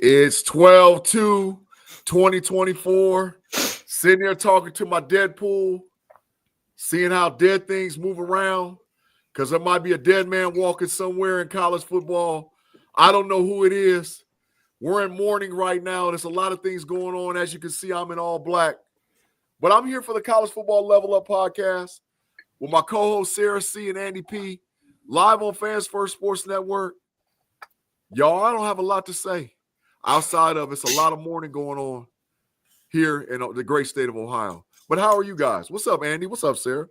It's 12/2/2024. Sitting here talking to my Deadpool, seeing how dead things move around, because there might be a dead man walking somewhere in college football. I don't know who it is. We're in mourning right now, and there's a lot of things going on. As you can see, I'm in all black. But I'm here for the College Football Level Up podcast with my co-hosts Sarah C. and Andy P. Live on Fans First Sports Network. Y'all, I don't have a lot to say. Outside of it's a lot of mourning going on here in the great state of Ohio. But how are you guys? What's up, Andy? What's up, Sarah?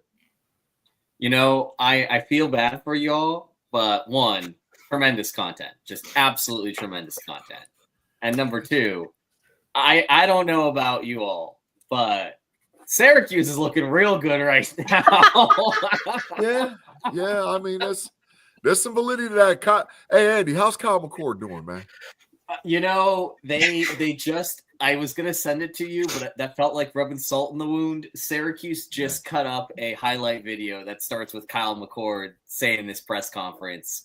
You know, I feel bad for y'all, but one, tremendous content. Just absolutely tremendous content. And number two, I don't know about you all, but Syracuse is looking real good right now. Yeah. I mean, there's some validity to that. Hey, Andy, how's Kyle McCord doing, man? You know, they just, I was going to send it to you, but that felt like rubbing salt in the wound. Syracuse just cut up a highlight video that starts with Kyle McCord saying in this press conference,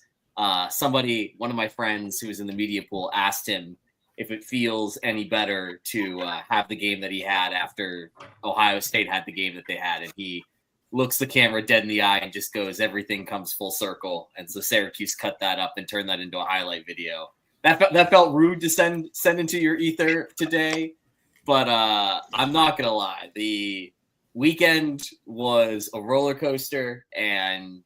somebody, one of my friends who was in the media pool, asked him if it feels any better to have the game that he had after Ohio State had the game that they had. And he looks the camera dead in the eye and just goes, everything comes full circle. And so Syracuse cut that up and turned that into a highlight video. That felt rude to send into your ether today, but I'm not gonna lie. The weekend was a roller coaster, and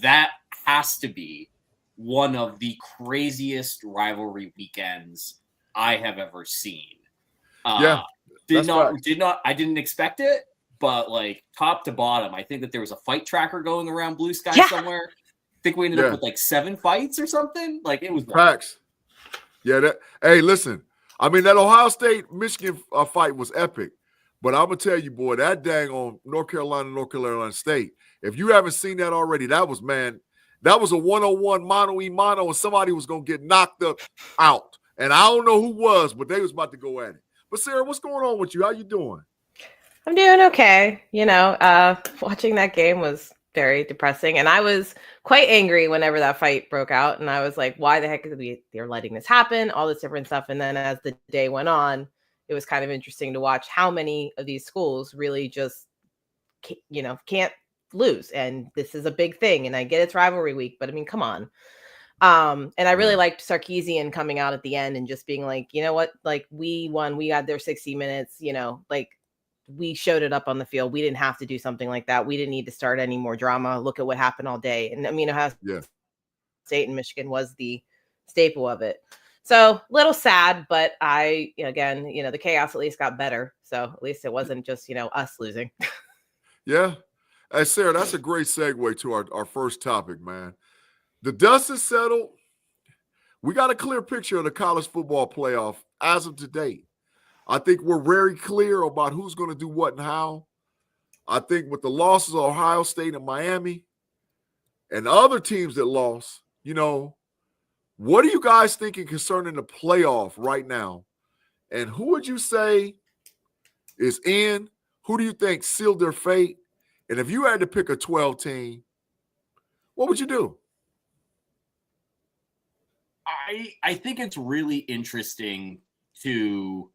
that has to be one of the craziest rivalry weekends I have ever seen. I didn't expect it, but like top to bottom, I think that there was a fight tracker going around Blue Sky somewhere. I think we ended up with like 7 fights or something. Like it was facts. Yeah. Hey, listen. I mean, that Ohio State-Michigan fight was epic. But I'm going to tell you, boy, that dang on North Carolina State, if you haven't seen that already, that was a one-on-one, mano-y-mano, and somebody was going to get knocked out. And I don't know who was, but they was about to go at it. But, Sarah, what's going on with you? How you doing? I'm doing okay. You know, watching that game was very depressing. And I was quite angry whenever that fight broke out. And I was like, why the heck they're letting this happen? All this different stuff. And then as the day went on, it was kind of interesting to watch how many of these schools really just, can't lose. And this is a big thing. And I get it's rivalry week, but I mean, come on. And I really liked Sarkisian coming out at the end and just being like, you know what? Like we won, we got their 60 minutes, like we showed it up on the field. We didn't have to do something like that. We didn't need to start any more drama. Look at what happened all day. And I mean, Ohio State and Michigan was the staple of it. So little sad, but the chaos at least got better. So at least it wasn't just, us losing. Yeah. Hey, Sarah, that's a great segue to our first topic, man. The dust is settled. We got a clear picture of the college football playoff as of today. I think we're very clear about who's going to do what and how. I think with the losses of Ohio State and Miami and the other teams that lost, what are you guys thinking concerning the playoff right now? And who would you say is in? Who do you think sealed their fate? And if you had to pick a 12 team, what would you do? I think it's really interesting to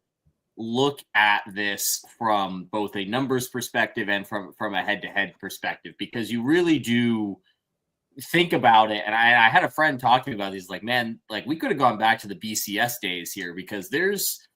look at this from both a numbers perspective and from a head-to-head perspective, because you really do think about it. And I had a friend talking about these, like, man, like we could have gone back to the BCS days here, because there's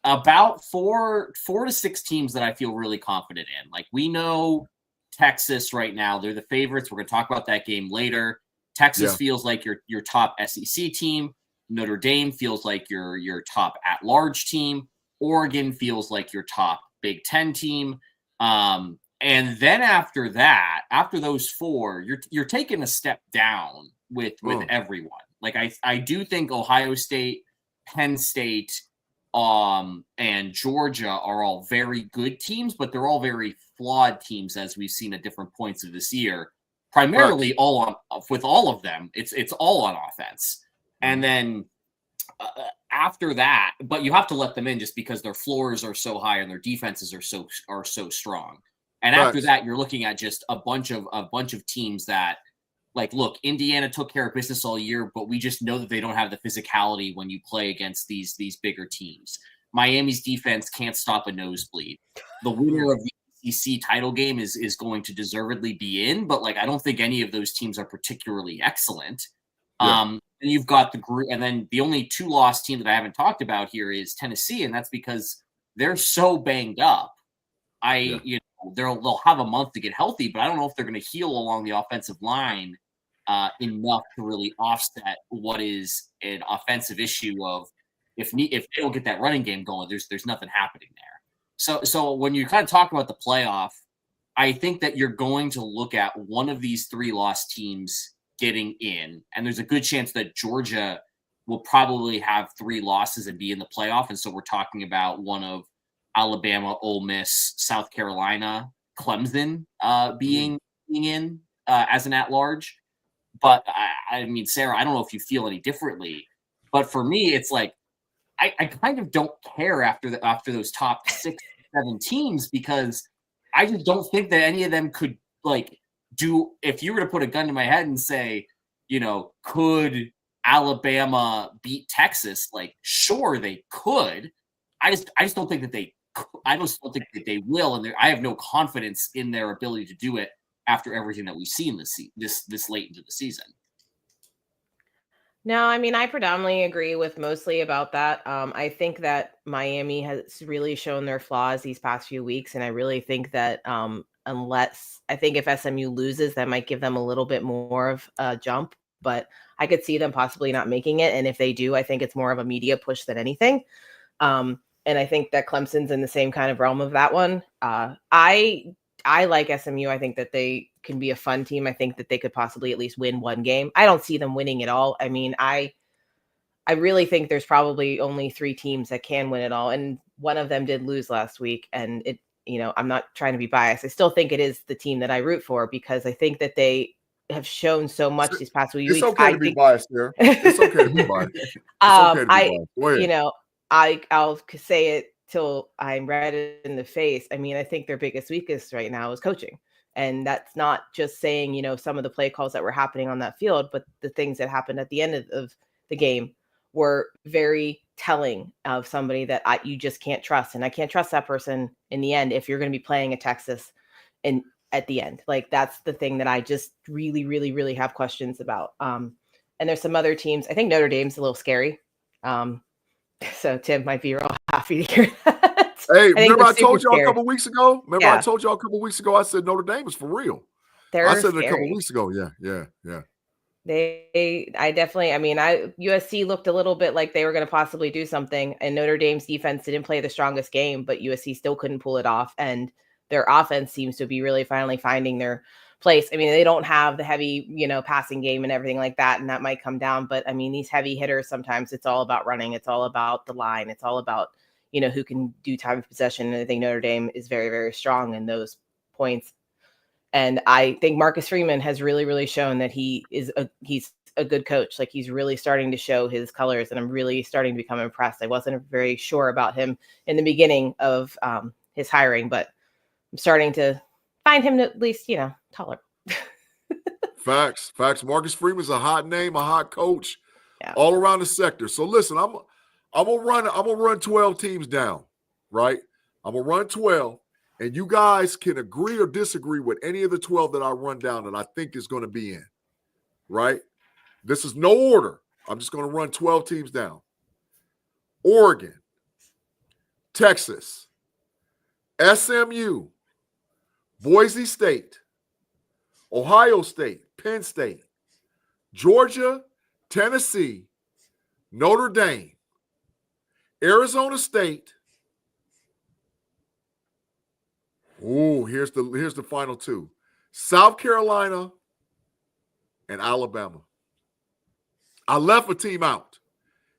about four to six teams that I feel really confident in. Like we know Texas right now, they're the favorites. We're going to talk about that game later. Texas feels like your top SEC team. Notre Dame feels like your top at-large team. Oregon feels like your top Big Ten team. And then after that, after those four, you're taking a step down with everyone. Like I do think Ohio State, Penn State, and Georgia are all very good teams, but they're all very flawed teams, as we've seen at different points of this year. Primarily with all of them, it's all on offense. And then after that, but you have to let them in just because their floors are so high and their defenses are so strong. And after that, you're looking at just a bunch of teams that like, look, Indiana took care of business all year, but we just know that they don't have the physicality when you play against these bigger teams. Miami's defense can't stop a nosebleed. The winner of the ACC title game is going to deservedly be in, but like I don't think any of those teams are particularly excellent. Yeah. And you've got the group, and then the only 2-loss team that I haven't talked about here is Tennessee, and that's because they're so banged up. They'll have a month to get healthy, but I don't know if they're going to heal along the offensive line enough to really offset what is an offensive issue of if they don't get that running game going, there's nothing happening there. So when you kind of talk about the playoff, I think that you're going to look at one of these 3-loss teams getting in, and there's a good chance that Georgia will probably have 3 losses and be in the playoff. And so we're talking about one of Alabama, Ole Miss, South Carolina, Clemson being in as an at-large. But I mean, Sarah, I don't know if you feel any differently, but for me, it's like I kind of don't care after those top 6, 7 teams, because I just don't think that any of them could like do. If you were to put a gun to my head and say, could Alabama beat Texas? Like, sure, they could. I just don't think that they. I just don't think that they will, and I have no confidence in their ability to do it after everything that we've seen this late into the season. No, I mean, I predominantly agree with mostly about that. I think that Miami has really shown their flaws these past few weeks, and I really think that if SMU loses, that might give them a little bit more of a jump, but I could see them possibly not making it, and if they do, I think it's more of a media push than anything. And I think that Clemson's in the same kind of realm of that one. I like SMU. I think that they can be a fun team. I think that they could possibly at least win one game. I don't see them winning it all. I mean, I really think there's probably only 3 teams that can win it all. And one of them did lose last week. And I'm not trying to be biased. I still think it is the team that I root for, because I think that they have shown so much these past few weeks. It's okay to be biased there. It's okay to be biased. It's okay to be biased. Go ahead. I'll say it till I'm red in the face. I mean, I think their biggest weakness right now is coaching. And that's not just saying, some of the play calls that were happening on that field, but the things that happened at the end of the game were very telling of somebody that you just can't trust. And I can't trust that person in the end if you're going to be playing at Texas and at the end. Like, that's the thing that I just really, really, really have questions about. And there's some other teams. I think Notre Dame's a little scary. So Tim might be real happy to hear that. Hey, remember I told y'all a couple weeks ago? I told y'all a couple weeks ago, I said Notre Dame is for real. I said it a couple weeks ago. Yeah. USC looked a little bit like they were going to possibly do something, and Notre Dame's defense didn't play the strongest game, but USC still couldn't pull it off. And their offense seems to be really finally finding their place. I mean, they don't have the heavy, passing game and everything like that, and that might come down. But I mean, these heavy hitters, sometimes it's all about running. It's all about the line. It's all about, who can do time of possession. And I think Notre Dame is very, very strong in those points. And I think Marcus Freeman has really, really shown that he's a good coach. Like, he's really starting to show his colors, and I'm really starting to become impressed. I wasn't very sure about him in the beginning of his hiring, but I'm starting to find him at least, taller. Facts. Marcus Freeman's a hot name, a hot coach, all around the sector. So listen, I'm gonna run 12 teams down, right? I'm gonna run 12, and you guys can agree or disagree with any of the 12 that I run down that I think is going to be in, right? This is no order. I'm just going to run 12 teams down. Oregon, Texas, SMU, Boise State, Ohio State, Penn State, Georgia, Tennessee, Notre Dame, Arizona State. Oh, here's the final 2. South Carolina and Alabama. I left a team out.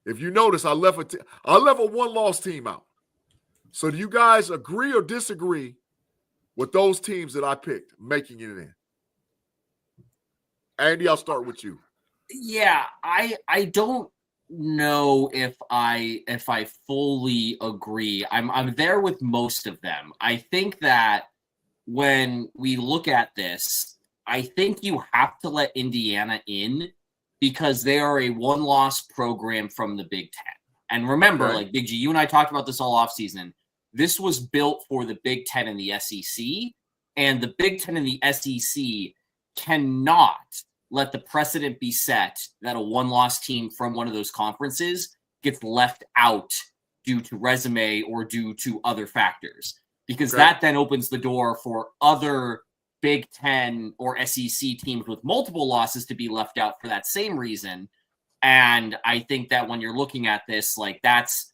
If you notice, I left a one-loss team out. So do you guys agree or disagree with those teams that I picked making it in? Andy, I'll start with you. Yeah, I don't know if I fully agree. I'm there with most of them. I think that when we look at this, I think you have to let Indiana in because they are a one-loss program from the Big Ten. And remember, Okay. like Big G, you and I talked about this all offseason. This was built for the Big Ten and the SEC, and the Big Ten and the SEC cannot let the precedent be set that a one-loss team from one of those conferences gets left out due to resume or due to other factors, because that then opens the door for other Big Ten or SEC teams with multiple losses to be left out for that same reason. And I think that when you're looking at this, like that's,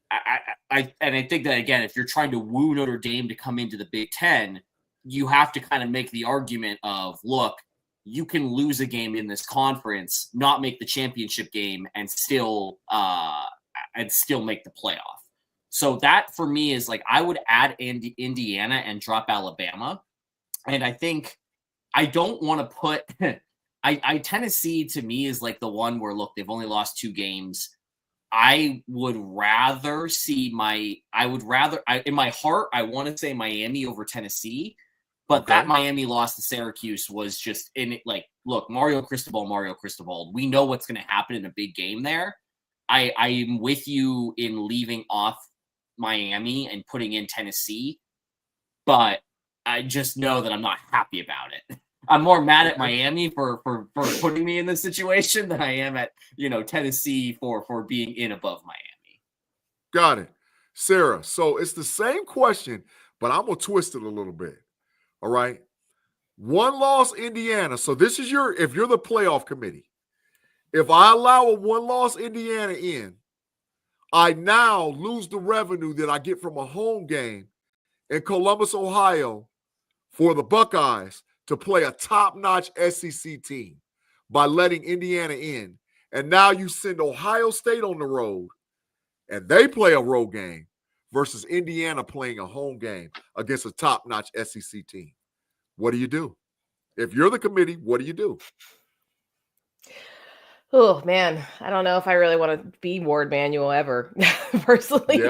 I think that, again, if you're trying to woo Notre Dame to come into the Big Ten, you have to kind of make the argument of, look, you can lose a game in this conference, not make the championship game, and still make the playoff. So that for me is like, I would add Indiana and drop Alabama. And I think I don't want to put Tennessee to me is like the one where, look, they've only lost 2 games. I would rather see in my heart, I want to say Miami over Tennessee, but that Miami loss to Syracuse was just in it. Like, look, Mario Cristobal, we know what's going to happen in a big game there. I am with you in leaving off Miami and putting in Tennessee, but I just know that I'm not happy about it. I'm more mad at Miami for putting me in this situation than I am at, Tennessee for being in above Miami. Got it. Sarah, so it's the same question, but I'm going to twist it a little bit. All right. One loss Indiana. So this is if you're the playoff committee, if I allow a one loss Indiana in, I now lose the revenue that I get from a home game in Columbus, Ohio for the Buckeyes to play a top-notch SEC team by letting Indiana in. And now you send Ohio State on the road, and they play a road game versus Indiana playing a home game against a top-notch SEC team. What do you do? If you're the committee, what do you do? Oh, man. I don't know if I really want to be Ward Manuel ever, personally.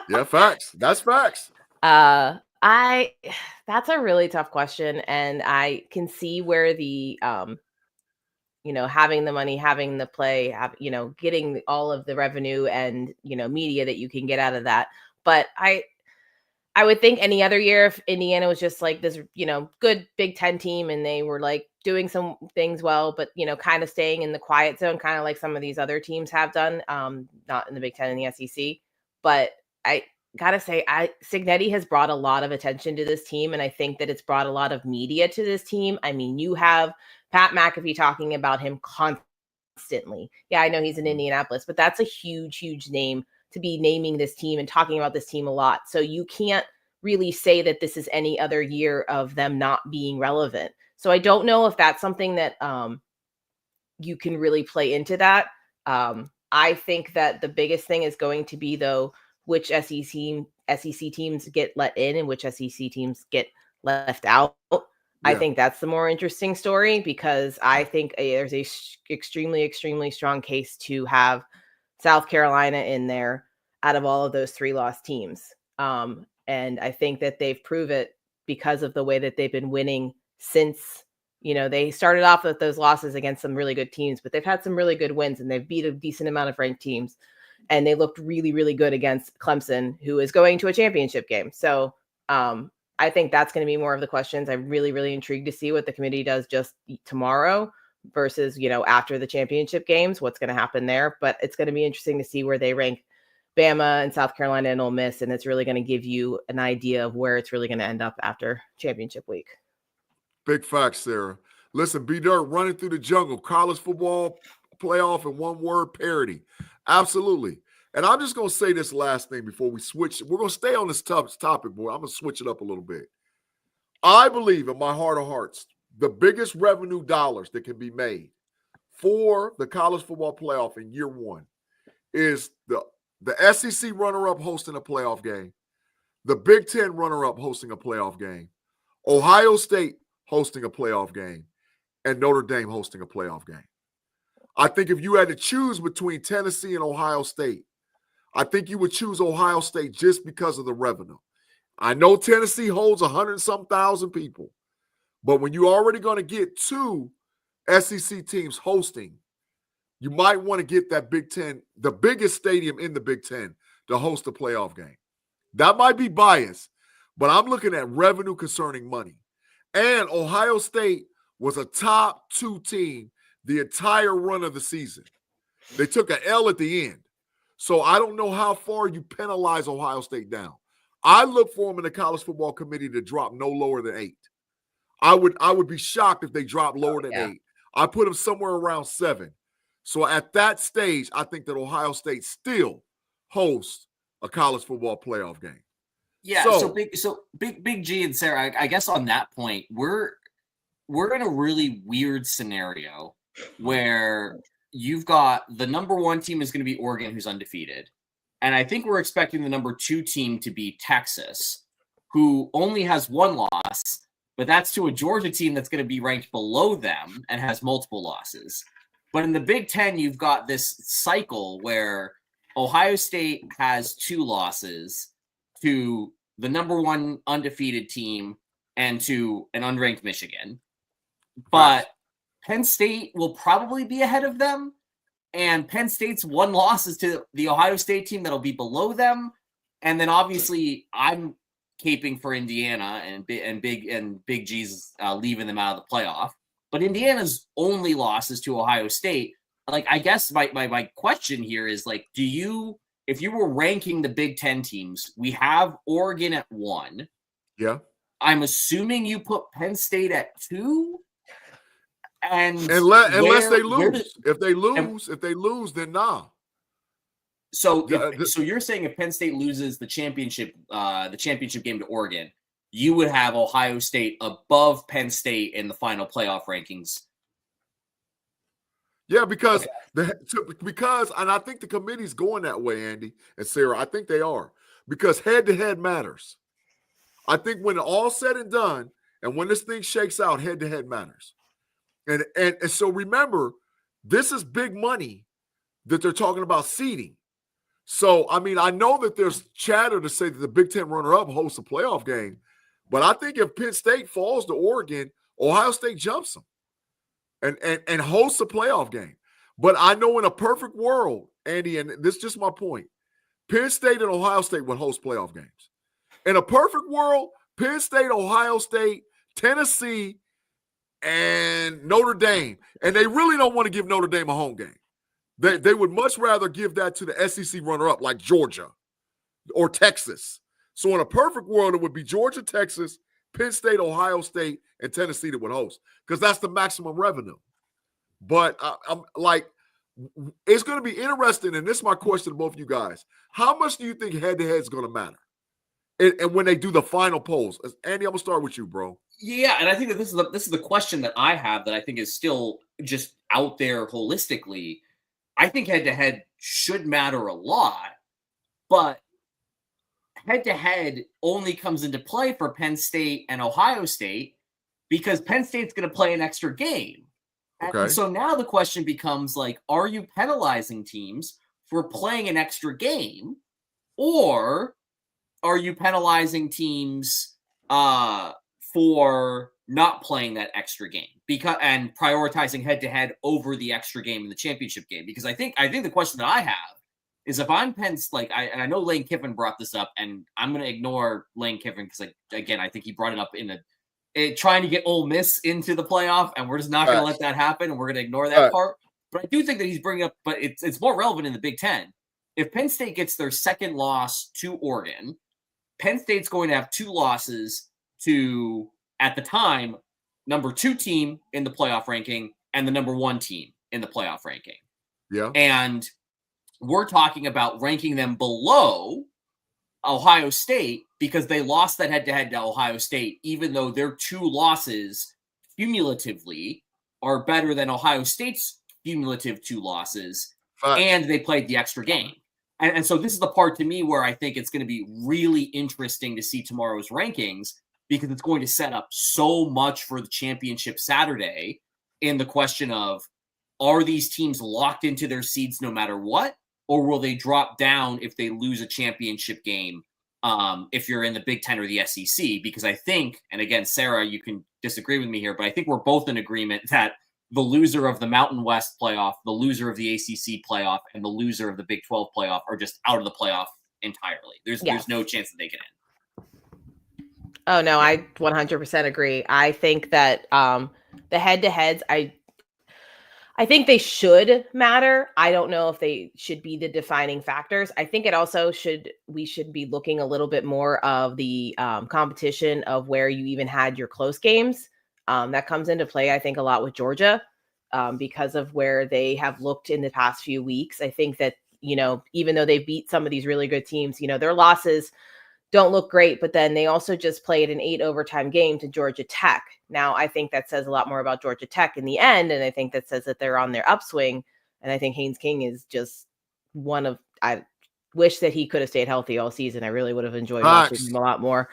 Yeah, facts. That's facts. That's a really tough question, and I can see where the having the money, having the play, getting all of the revenue and media that you can get out of that. But I would think any other year, if Indiana was just like this, good Big Ten team, and they were like doing some things well, but kind of staying in the quiet zone, kind of like some of these other teams have done, not in the Big Ten and the SEC. But I gotta say, Cignetti has brought a lot of attention to this team, and I think that it's brought a lot of media to this team. I mean, you have Pat McAfee talking about him constantly. Yeah, I know he's in Indianapolis, but that's a huge, huge name to be naming this team and talking about this team a lot. So you can't really say that this is any other year of them not being relevant. So I don't know if that's something that you can really play into that. I think that the biggest thing is going to be, though, which SEC teams get let in and which SEC teams get left out. Yeah. I think that's the more interesting story, because I think there's a extremely, extremely strong case to have South Carolina in there out of all of those 3-loss teams. And I think that they've proved it because of the way that they've been winning since, they started off with those losses against some really good teams, but they've had some really good wins, and they've beat a decent amount of ranked teams. And they looked really, really good against Clemson, who is going to a championship game. So I think that's going to be more of the questions. I'm really, really intrigued to see what the committee does just tomorrow versus, after the championship games, what's going to happen there. But it's going to be interesting to see where they rank Bama and South Carolina and Ole Miss. And it's really going to give you an idea of where it's really going to end up after championship week. Big facts, Sarah. Listen, B-Dirt running through the jungle, college football playoff in one word, parody. Absolutely. And I'm just going to say this last thing before we switch. We're going to stay on this topic, boy. I'm going to switch it up a little bit. I believe in my heart of hearts, the biggest revenue dollars that can be made for the college football playoff in year one is the SEC runner-up hosting a playoff game, the Big Ten runner-up hosting a playoff game, Ohio State hosting a playoff game, and Notre Dame hosting a playoff game. I think if you had to choose between Tennessee and Ohio State, I think you would choose Ohio State just because of the revenue. I know Tennessee holds 100-some thousand people, But when you're already going to get 2 SEC teams hosting, you might want to get that Big Ten, the biggest stadium in the Big Ten, to host a playoff game. That might be biased, but I'm looking at revenue concerning money. And Ohio State was a top 2 team the entire run of the season. They took an L at the end. So I don't know how far you penalize Ohio State down. I look for them in the college football committee to drop no lower than 8. I would be shocked if they drop lower than 8. I put them somewhere around 7. So at that stage, I think that Ohio State still hosts a college football playoff game. Yeah. So Big G and Sarah, I guess on that point, we're in a really weird scenario where you've got the number 1 team is going to be Oregon, who's undefeated. And I think we're expecting the number 2 team to be Texas, who only has 1 loss, but that's to a Georgia team that's going to be ranked below them and has multiple losses. But in the Big Ten, you've got this cycle where Ohio State has 2 losses to the number 1 undefeated team and to an unranked Michigan. But Penn State will probably be ahead of them. And Penn State's 1 loss is to the Ohio State team that'll be below them. And then obviously I'm caping for Indiana and Big G's leaving them out of the playoff. But Indiana's only loss is to Ohio State. Like, I guess my question here is, like, if you were ranking the Big Ten teams, we have Oregon at 1. Yeah. I'm assuming you put Penn State at 2. And unless they lose. If they lose, then nah. So you're saying if Penn State loses the championship game to Oregon, you would have Ohio State above Penn State in the final playoff rankings. Yeah, because and I think the committee's going that way, Andy and Sarah. I think they are, because head-to-head matters. I think when all said and done, and when this thing shakes out, head-to-head matters. And so remember, this is big money that they're talking about seeding. So, I mean, I know that there's chatter to say that the Big Ten runner-up hosts a playoff game, but I think if Penn State falls to Oregon, Ohio State jumps them and hosts a playoff game. But I know in a perfect world, Andy, and this is just my point, Penn State and Ohio State would host playoff games. In a perfect world, Penn State, Ohio State, Tennessee, and Notre Dame. And they really don't want to give Notre Dame a home game. They would much rather give that to the SEC runner-up like Georgia or Texas. So in a perfect world, it would be Georgia, Texas, Penn State, Ohio State, and Tennessee that would host, because that's the maximum revenue. But I'm like, it's going to be interesting, and this is my question to both of you guys. How much do you think head-to-head is going to matter? And when they do the final polls? Andy, I'm going to start with you, bro. Yeah, and I think that this is the question that I have that I think is still just out there holistically. I think head-to-head should matter a lot, but head-to-head only comes into play for Penn State and Ohio State because Penn State's going to play an extra game. Okay. And so now the question becomes, like, are you penalizing teams for playing an extra game, or are you penalizing teams for not playing that extra game and prioritizing head-to-head over the extra game in the championship game? Because I think the question that I have is, if I'm Penn, I know Lane Kiffin brought this up, and I'm going to ignore Lane Kiffin because, again, I think he brought it up in trying to get Ole Miss into the playoff, and we're just not going to let that happen, and we're going to ignore that part. But I do think that he's bringing up, but it's more relevant in the Big Ten. If Penn State gets their second loss to Oregon, Penn State's going to have 2 losses to, at the time, number 2 team in the playoff ranking and the number 1 team in the playoff ranking. Yeah. And we're talking about ranking them below Ohio State because they lost that head-to-head to Ohio State, even though their 2 losses cumulatively are better than Ohio State's cumulative 2 losses, and they played the extra game. And so this is the part to me where I think it's going to be really interesting to see tomorrow's rankings, because it's going to set up so much for the championship Saturday in the question of, are these teams locked into their seeds no matter what, or will they drop down if they lose a championship game if you're in the Big Ten or the SEC, because I think, and again, Sarah, you can disagree with me here, but I think we're both in agreement that the loser of the Mountain West playoff, the loser of the ACC playoff, and the loser of the Big 12 playoff are just out of the playoff entirely. There's no chance that they get in. Oh, no, I 100% agree. I think that the head-to-heads, I think they should matter. I don't know if they should be the defining factors. I think it also we should be looking a little bit more of the competition of where you even had your close games. That comes into play, I think, a lot with Georgia because of where they have looked in the past few weeks. I think that, even though they beat some of these really good teams, their losses don't look great, but then they also just played an 8 overtime game to Georgia Tech. Now, I think that says a lot more about Georgia Tech in the end, and I think that says that they're on their upswing, and I think Haynes King is just I wish that he could have stayed healthy all season. I really would have enjoyed watching him a lot more.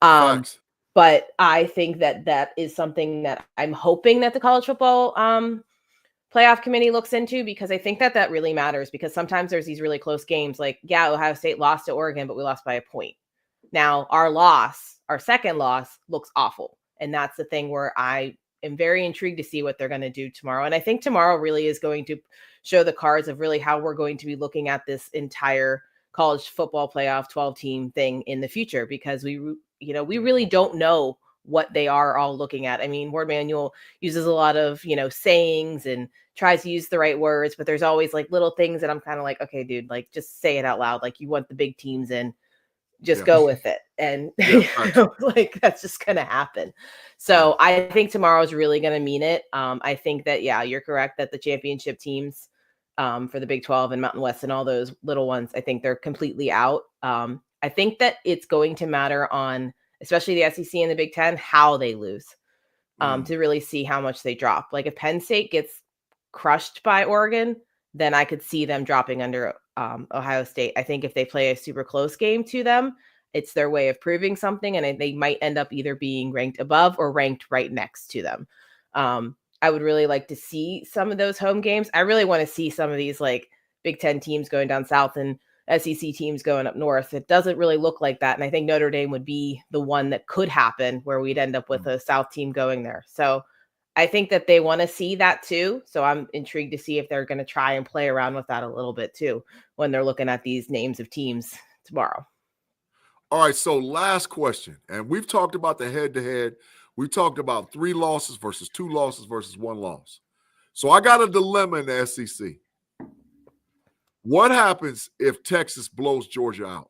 But I think that is something that I'm hoping that the college football playoff committee looks into, because I think that really matters, because sometimes there's these really close games like, Ohio State lost to Oregon, but we lost by a point. Now, our second loss looks awful. And that's the thing where I am very intrigued to see what they're going to do tomorrow. And I think tomorrow really is going to show the cards of really how we're going to be looking at this entire college football playoff 12-team thing in the future, because we really don't know what they are all looking at. I mean, Ward Manuel uses a lot of, sayings and tries to use the right words, but there's always like little things that I'm kind of like, okay, dude, like just say it out loud. Like you want the big teams in. Just go with it. And like that's just going to happen. So I think tomorrow is really going to mean it. I think that, you're correct that the championship teams for the Big 12 and Mountain West and all those little ones, I think they're completely out. I think that it's going to matter on, especially the SEC and the Big 10, how they lose to really see how much they drop. Like if Penn State gets crushed by Oregon, then I could see them dropping under Ohio State. I think if they play a super close game to them, it's their way of proving something, and they might end up either being ranked above or ranked right next to them. I would really like to see some of those home games. I really want to see some of these like Big 10 teams going down south and SEC teams going up north. It doesn't really look like that, and I think Notre Dame would be the one that could happen where we'd end up with a South team going there. So I think that they want to see that too. So I'm intrigued to see if they're going to try and play around with that a little bit too when they're looking at these names of teams tomorrow. All right, so last question. And we've talked about the head-to-head. We talked about 3 losses versus 2 losses versus 1 loss. So I got a dilemma in the SEC. What happens if Texas blows Georgia out?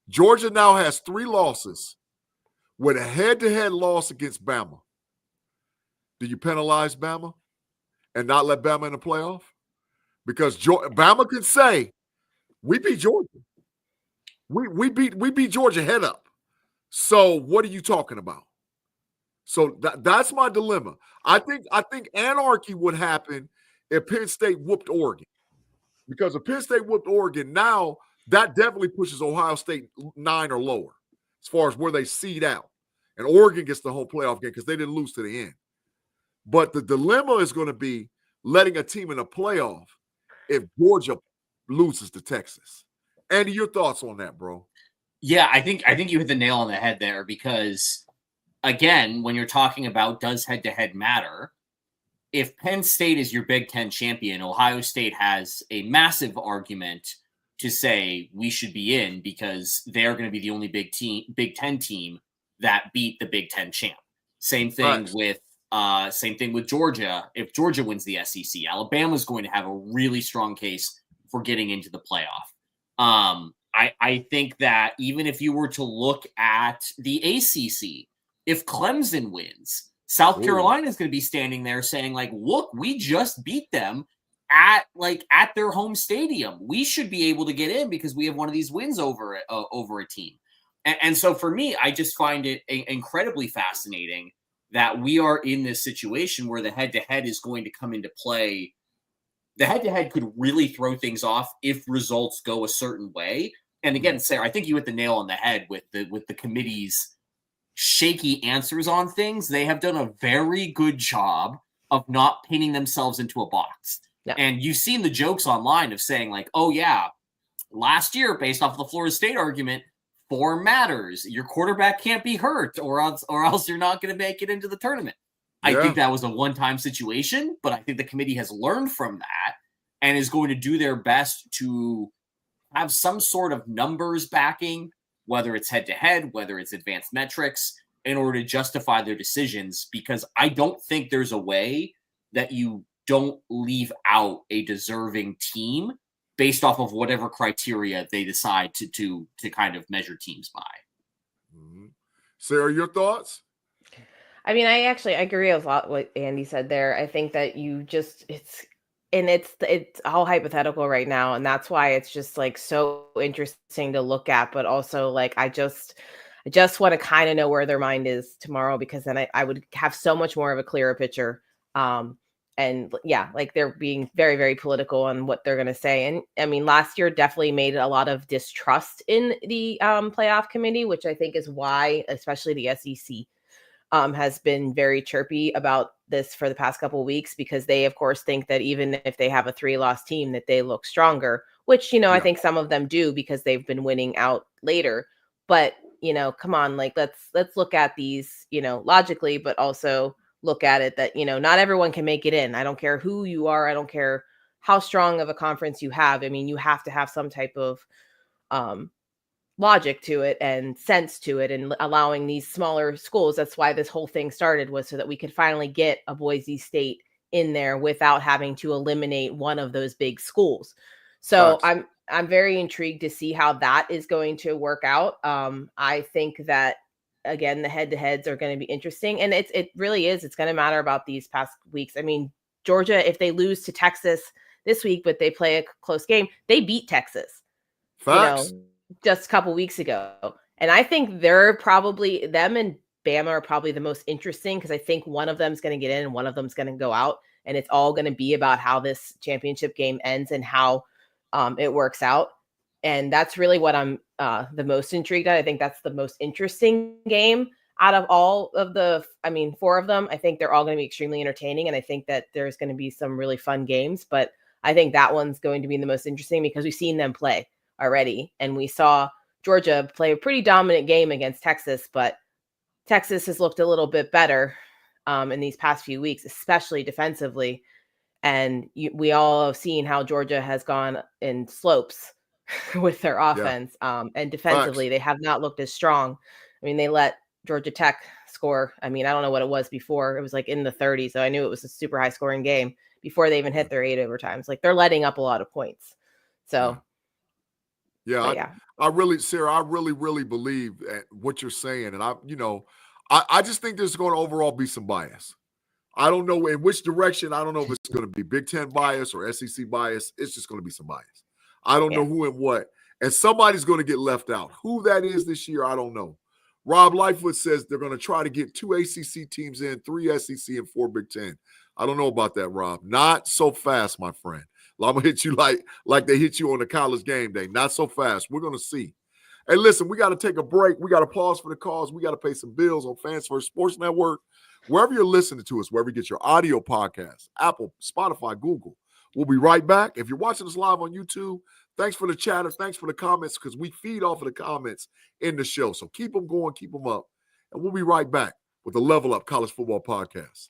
Georgia now has 3 losses with a head-to-head loss against Bama. Do you penalize Bama and not let Bama in the playoff? Because Bama could say, we beat Georgia. We beat Georgia head up. So what are you talking about? So that's my dilemma. I think anarchy would happen if Penn State whooped Oregon. Because if Penn State whooped Oregon, now that definitely pushes Ohio State 9 or lower as far as where they seed out. And Oregon gets the whole playoff game because they didn't lose to the end. But the dilemma is going to be letting a team in a playoff if Georgia loses to Texas. Andy, your thoughts on that, bro? Yeah, I think you hit the nail on the head there, because, again, when you're talking about does head-to-head matter, if Penn State is your Big Ten champion, Ohio State has a massive argument to say we should be in because they're going to be the only Big Ten team that beat the Big Ten champ. Same thing with Georgia. If Georgia wins the SEC, Alabama's going to have a really strong case for getting into the playoff. I think that even if you were to look at the ACC, if Clemson wins, South Carolina is going to be standing there saying, like, look, we just beat them at their home stadium. We should be able to get in because we have one of these wins over a team. And so for me, I just find it incredibly fascinating that we are in this situation where the head-to-head is going to come into play. The head-to-head could really throw things off if results go a certain way. And again, Sarah, I think you hit the nail on the head with the committee's shaky answers on things. They have done a very good job of not pinning themselves into a box. Yeah. And you've seen the jokes online of saying like, oh yeah, last year, based off the Florida State argument, form matters. Your quarterback can't be hurt, or else you're not going to make it into the tournament. I think that was a one-time situation, but I think the committee has learned from that and is going to do their best to have some sort of numbers backing, whether it's head-to-head, whether it's advanced metrics, in order to justify their decisions, because I don't think there's a way that you don't leave out a deserving team based off of whatever criteria they decide to kind of measure teams by. Mm-hmm. Sarah, your thoughts? I mean, I agree with a lot what Andy said there. I think that it's all hypothetical right now, and that's why it's just like so interesting to look at, but also like I just want to kind of know where their mind is tomorrow, because then I would have so much more of a clearer picture. And yeah, like they're being very, very political on what they're going to say. And I mean, last year definitely made a lot of distrust in the playoff committee, which I think is why, especially the SEC, has been very chirpy about this for the past couple of weeks, because they, of course, think that even if they have a 3-loss team, that they look stronger, which, I think some of them do because they've been winning out later. But, come on, like, let's look at these, logically, but also look at it that, not everyone can make it in. I don't care who you are. I don't care how strong of a conference you have. I mean, you have to have some type of logic to it and sense to it, and allowing these smaller schools. That's why this whole thing started, was so that we could finally get a Boise State in there without having to eliminate one of those big schools. So I'm very intrigued to see how that is going to work out. I think that, again, the head-to-heads are going to be interesting, and it really is. It's going to matter about these past weeks. I mean, Georgia, if they lose to Texas this week, but they play a close game, they beat Texas. Facts. Just a couple weeks ago. And I think them and Bama are probably the most interesting, because I think one of them is going to get in and one of them is going to go out. And it's all going to be about how this championship game ends and how it works out. And that's really what I'm the most intrigued at. I think that's the most interesting game out of all of the, 4 of them. I think they're all going to be extremely entertaining. And I think that there's going to be some really fun games. But I think that one's going to be the most interesting because we've seen them play already. And we saw Georgia play a pretty dominant game against Texas, but Texas has looked a little bit better in these past few weeks, especially defensively. And we all have seen how Georgia has gone in slopes with their offense. And defensively, They have not looked as strong. I mean, they let Georgia Tech score. I mean, I don't know what it was before. It was like in the 30s. So I knew it was a super high scoring game before they even hit their 8 overtimes. Like, they're letting up a lot of points. So I really, Sarah, I really believe what you're saying. And I just think there's going to overall be some bias. I don't know in which direction. I don't know if it's going to be Big Ten bias or SEC bias. It's just going to be some bias. I don't know who and what. And somebody's going to get left out. Who that is this year, I don't know. Rob Lightfoot says they're going to try to get 2 ACC teams in, 3 SEC, and 4 Big Ten. I don't know about that, Rob. Not so fast, my friend. I'm going to hit you like they hit you on the college game day. Not so fast. We're going to see. Hey, listen, we got to take a break. We got to pause for the calls. We got to pay some bills on Fans First Sports Network. Wherever you're listening to us, wherever you get your audio podcasts, Apple, Spotify, Google. We'll be right back. If you're watching us live on YouTube, thanks for the chatter. Thanks for the comments, because we feed off of the comments in the show. So keep them going, keep them up. And we'll be right back with the Level Up College Football Podcast.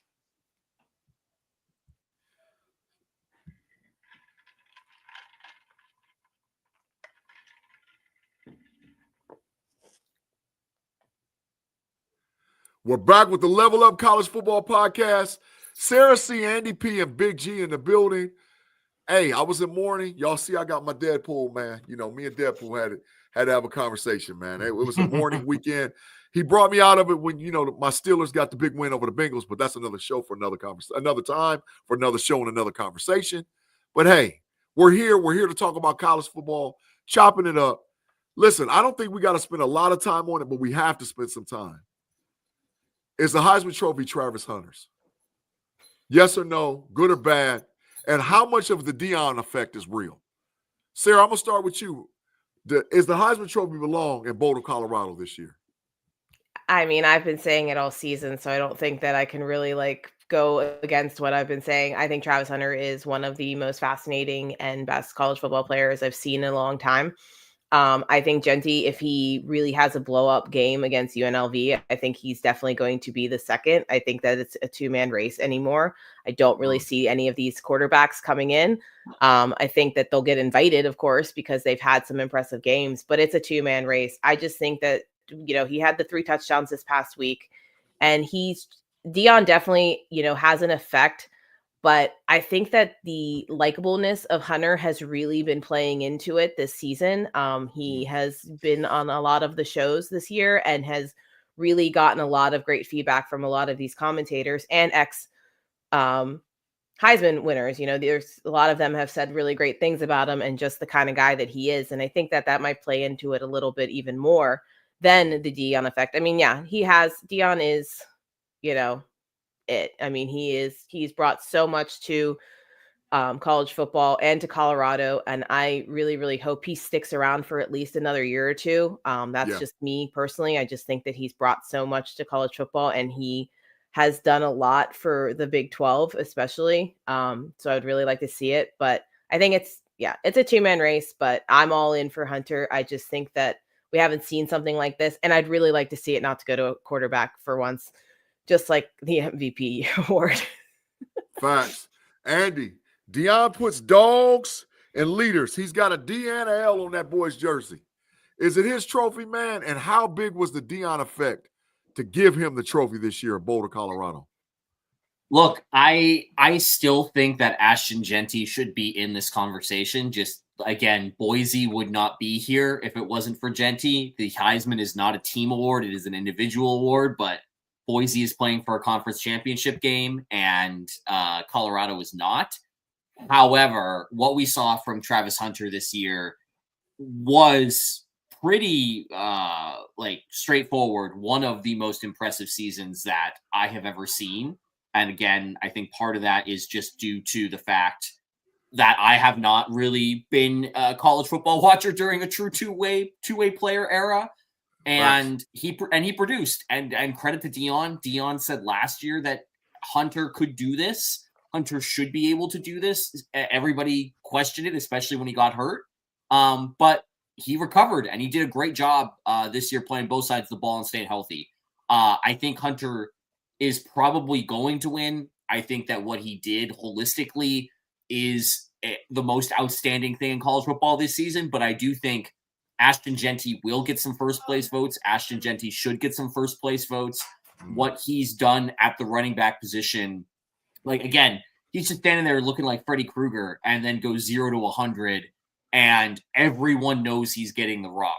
We're back with the Level Up College Football Podcast. Sarah C., Andy P., and Big G in the building. Hey, I was in mourning. Y'all see I got my Deadpool, man. Me and Deadpool had to have a conversation, man. It was a mourning weekend. He brought me out of it when, my Steelers got the big win over the Bengals, but that's another show for another time, for another show and another conversation. But hey, we're here. We're here to talk about college football, chopping it up. Listen, I don't think we got to spend a lot of time on it, but we have to spend some time. Is the Heisman Trophy Travis Hunter's? Yes or no, good or bad? And how much of the Deion effect is real? Sarah, I'm going to start with you. Is the Heisman Trophy belong in Boulder, Colorado this year? I mean, I've been saying it all season, so I don't think that I can really go against what I've been saying. I think Travis Hunter is one of the most fascinating and best college football players I've seen in a long time. I think Genty, if he really has a blow up game against UNLV, I think he's definitely going to be the second. I think that it's a 2-man race anymore. I don't really see any of these quarterbacks coming in. I think that they'll get invited, of course, because they've had some impressive games, but it's a 2-man race. I just think that, he had the 3 touchdowns this past week, and Dion definitely, has an effect. But I think that the likableness of Hunter has really been playing into it this season. He has been on a lot of the shows this year and has really gotten a lot of great feedback from a lot of these commentators and ex Heisman winners. There's a lot of them have said really great things about him and just the kind of guy that he is. And I think that might play into it a little bit even more than the Dion effect. I mean, yeah, Dion is, it. I mean, he's brought so much to college football and to Colorado, and I really, really hope he sticks around for at least another year or two. That's just me personally. I just think that he's brought so much to college football, and he has done a lot for the Big 12, especially. So I'd really like to see it, but I think it's a 2-man race, but I'm all in for Hunter. I just think that we haven't seen something like this, and I'd really like to see it not to go to a quarterback for once. Just like the MVP award. Facts. Andy, Dion puts dogs and leaders. He's got a D and a L on that boy's jersey. Is it his trophy, man? And how big was the Dion effect to give him the trophy this year in Boulder, Colorado? Look, I still think that Ashton Genty should be in this conversation. Just, again, Boise would not be here if it wasn't for Genty. The Heisman is not a team award. It is an individual award, but Boise is playing for a conference championship game, and Colorado is not. However, what we saw from Travis Hunter this year was pretty straightforward. One of the most impressive seasons that I have ever seen. And again, I think part of that is just due to the fact that I have not really been a college football watcher during a true two-way player era. And he produced, and credit to Dion. Dion said last year that Hunter could do this. Hunter should be able to do this. Everybody questioned it, especially when he got hurt. But he recovered, and he did a great job this year playing both sides of the ball and staying healthy. I think Hunter is probably going to win. I think that what he did holistically is the most outstanding thing in college football this season. But I do think Ashton Genty will get some first place votes. Ashton Genty should get some first place votes. What he's done at the running back position, again, he's just standing there looking like Freddy Krueger and then goes 0 to 100, and everyone knows he's getting the rock.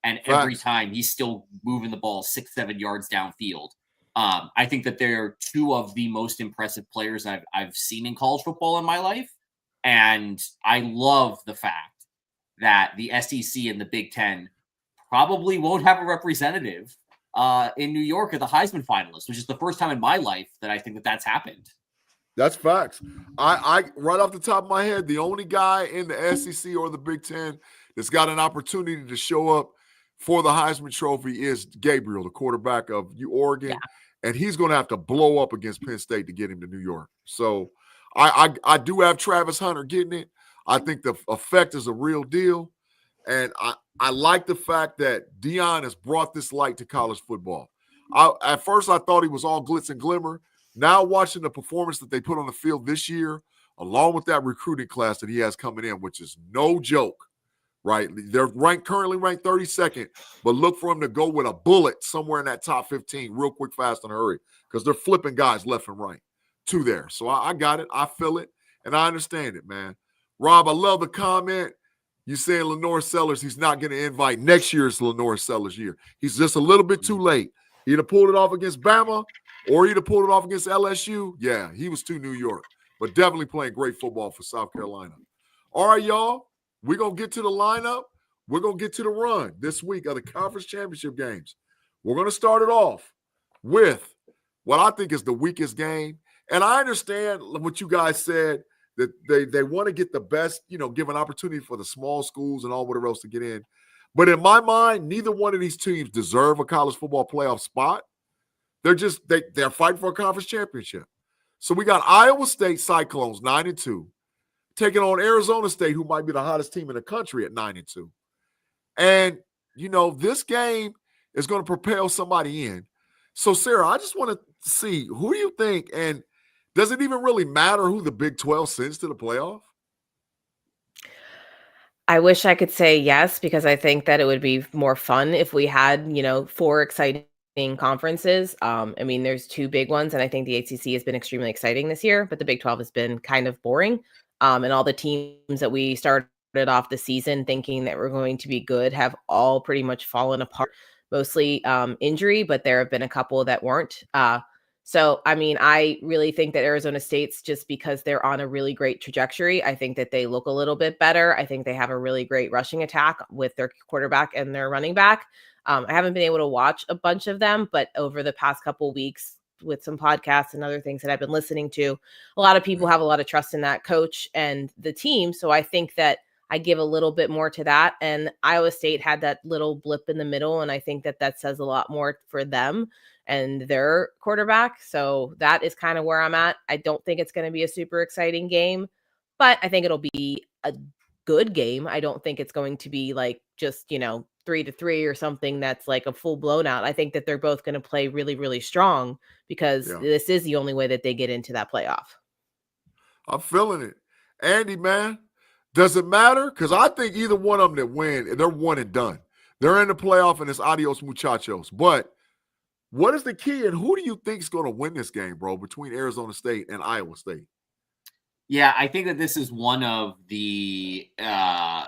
And every time he's still moving the ball 6-7 yards downfield. I think that they're two of the most impressive players I've seen in college football in my life. And I love the fact that the SEC and the Big Ten probably won't have a representative in New York at the Heisman finalists, which is the first time in my life that I think that that's happened. That's facts. I right off the top of my head, the only guy in the SEC or the Big Ten that's got an opportunity to show up for the Heisman Trophy is Gabriel, the quarterback of Oregon, and he's going to have to blow up against Penn State to get him to New York. So I do have Travis Hunter getting it. I think the effect is a real deal. And I like the fact that Dion has brought this light to college football. At first, I thought he was all glitz and glimmer. Now watching the performance that they put on the field this year, along with that recruiting class that he has coming in, which is no joke, right? They're currently ranked 32nd, but look for him to go with a bullet somewhere in that top 15 real quick, fast, and hurry, because they're flipping guys left and right to there. So I got it. I feel it, and I understand it, man. Rob, I love the comment. You saying Lenore Sellers, he's not going to invite next year's Lenore Sellers year. He's just a little bit too late. He'd have pulled it off against Bama, or he'd have pulled it off against LSU. Yeah, he was too New York, but definitely playing great football for South Carolina. All right, y'all, we're going to get to the lineup. We're going to get to the run this week of the conference championship games. We're going to start it off with what I think is the weakest game. And I understand what you guys said, that they want to get the best, give an opportunity for the small schools and all whatever else to get in. But in my mind, neither one of these teams deserve a college football playoff spot. They're fighting for a conference championship. So we got Iowa State Cyclones 9-2, taking on Arizona State, who might be the hottest team in the country at 9-2. And, this game is going to propel somebody in. So, Sarah, I just want to see, who do you think, and does it even really matter who the Big 12 sends to the playoff? I wish I could say yes, because I think that it would be more fun if we had, 4 exciting conferences. There's 2 big ones, and I think the ACC has been extremely exciting this year, but the Big 12 has been kind of boring. And all the teams that we started off the season thinking that were going to be good have all pretty much fallen apart, mostly injury, but there have been a couple that weren't. I really think that Arizona State's, just because they're on a really great trajectory, I think that they look a little bit better. I think they have a really great rushing attack with their quarterback and their running back. I haven't been able to watch a bunch of them, but over the past couple weeks with some podcasts and other things that I've been listening to, a lot of people have a lot of trust in that coach and the team. So I think that I give a little bit more to that. And Iowa State had that little blip in the middle, and I think that says a lot more for them and their quarterback. So that is kind of where I'm at. I don't think it's going to be a super exciting game, but I think it'll be a good game. I don't think it's going to be like just, 3-3 or something that's like a full blown out. I think that they're both going to play really, really strong, because this is the only way that they get into that playoff. I'm feeling it. Andy, man, does it matter? Because I think either one of them that win, they're one and done. They're in the playoff, and it's adios muchachos. But what is the key, and who do you think is going to win this game, bro, between Arizona State and Iowa State? Yeah, I think that this is one of the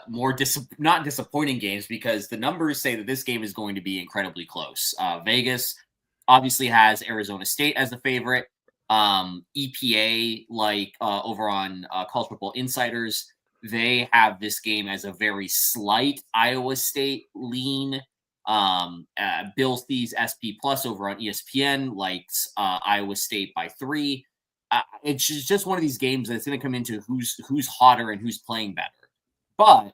more not disappointing games, because the numbers say that this game is going to be incredibly close. Vegas obviously has Arizona State as the favorite. EPA, over on College Football Insiders, they have this game as a very slight Iowa State lean. Bill Thies SP Plus over on ESPN likes Iowa State by 3. It's just one of these games that's going to come into who's hotter and who's playing better. But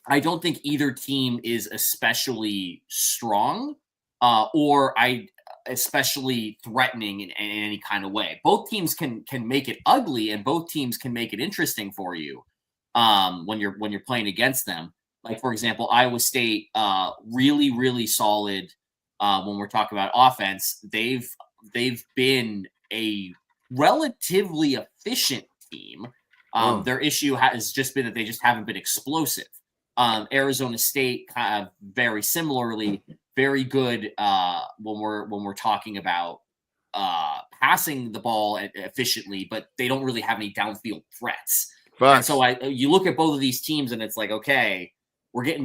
I don't think either team is especially strong or especially threatening in any kind of way. Both teams can make it ugly, and both teams can make it interesting for you when you're playing against them. Like, for example, Iowa State, really, really solid when we're talking about offense. They've been a relatively efficient team. Their issue has just been that they just haven't been explosive. Arizona State, kind of very similarly, very good when we're talking about passing the ball efficiently, but they don't really have any downfield threats. And so you look at both of these teams, and it's like, okay, we're getting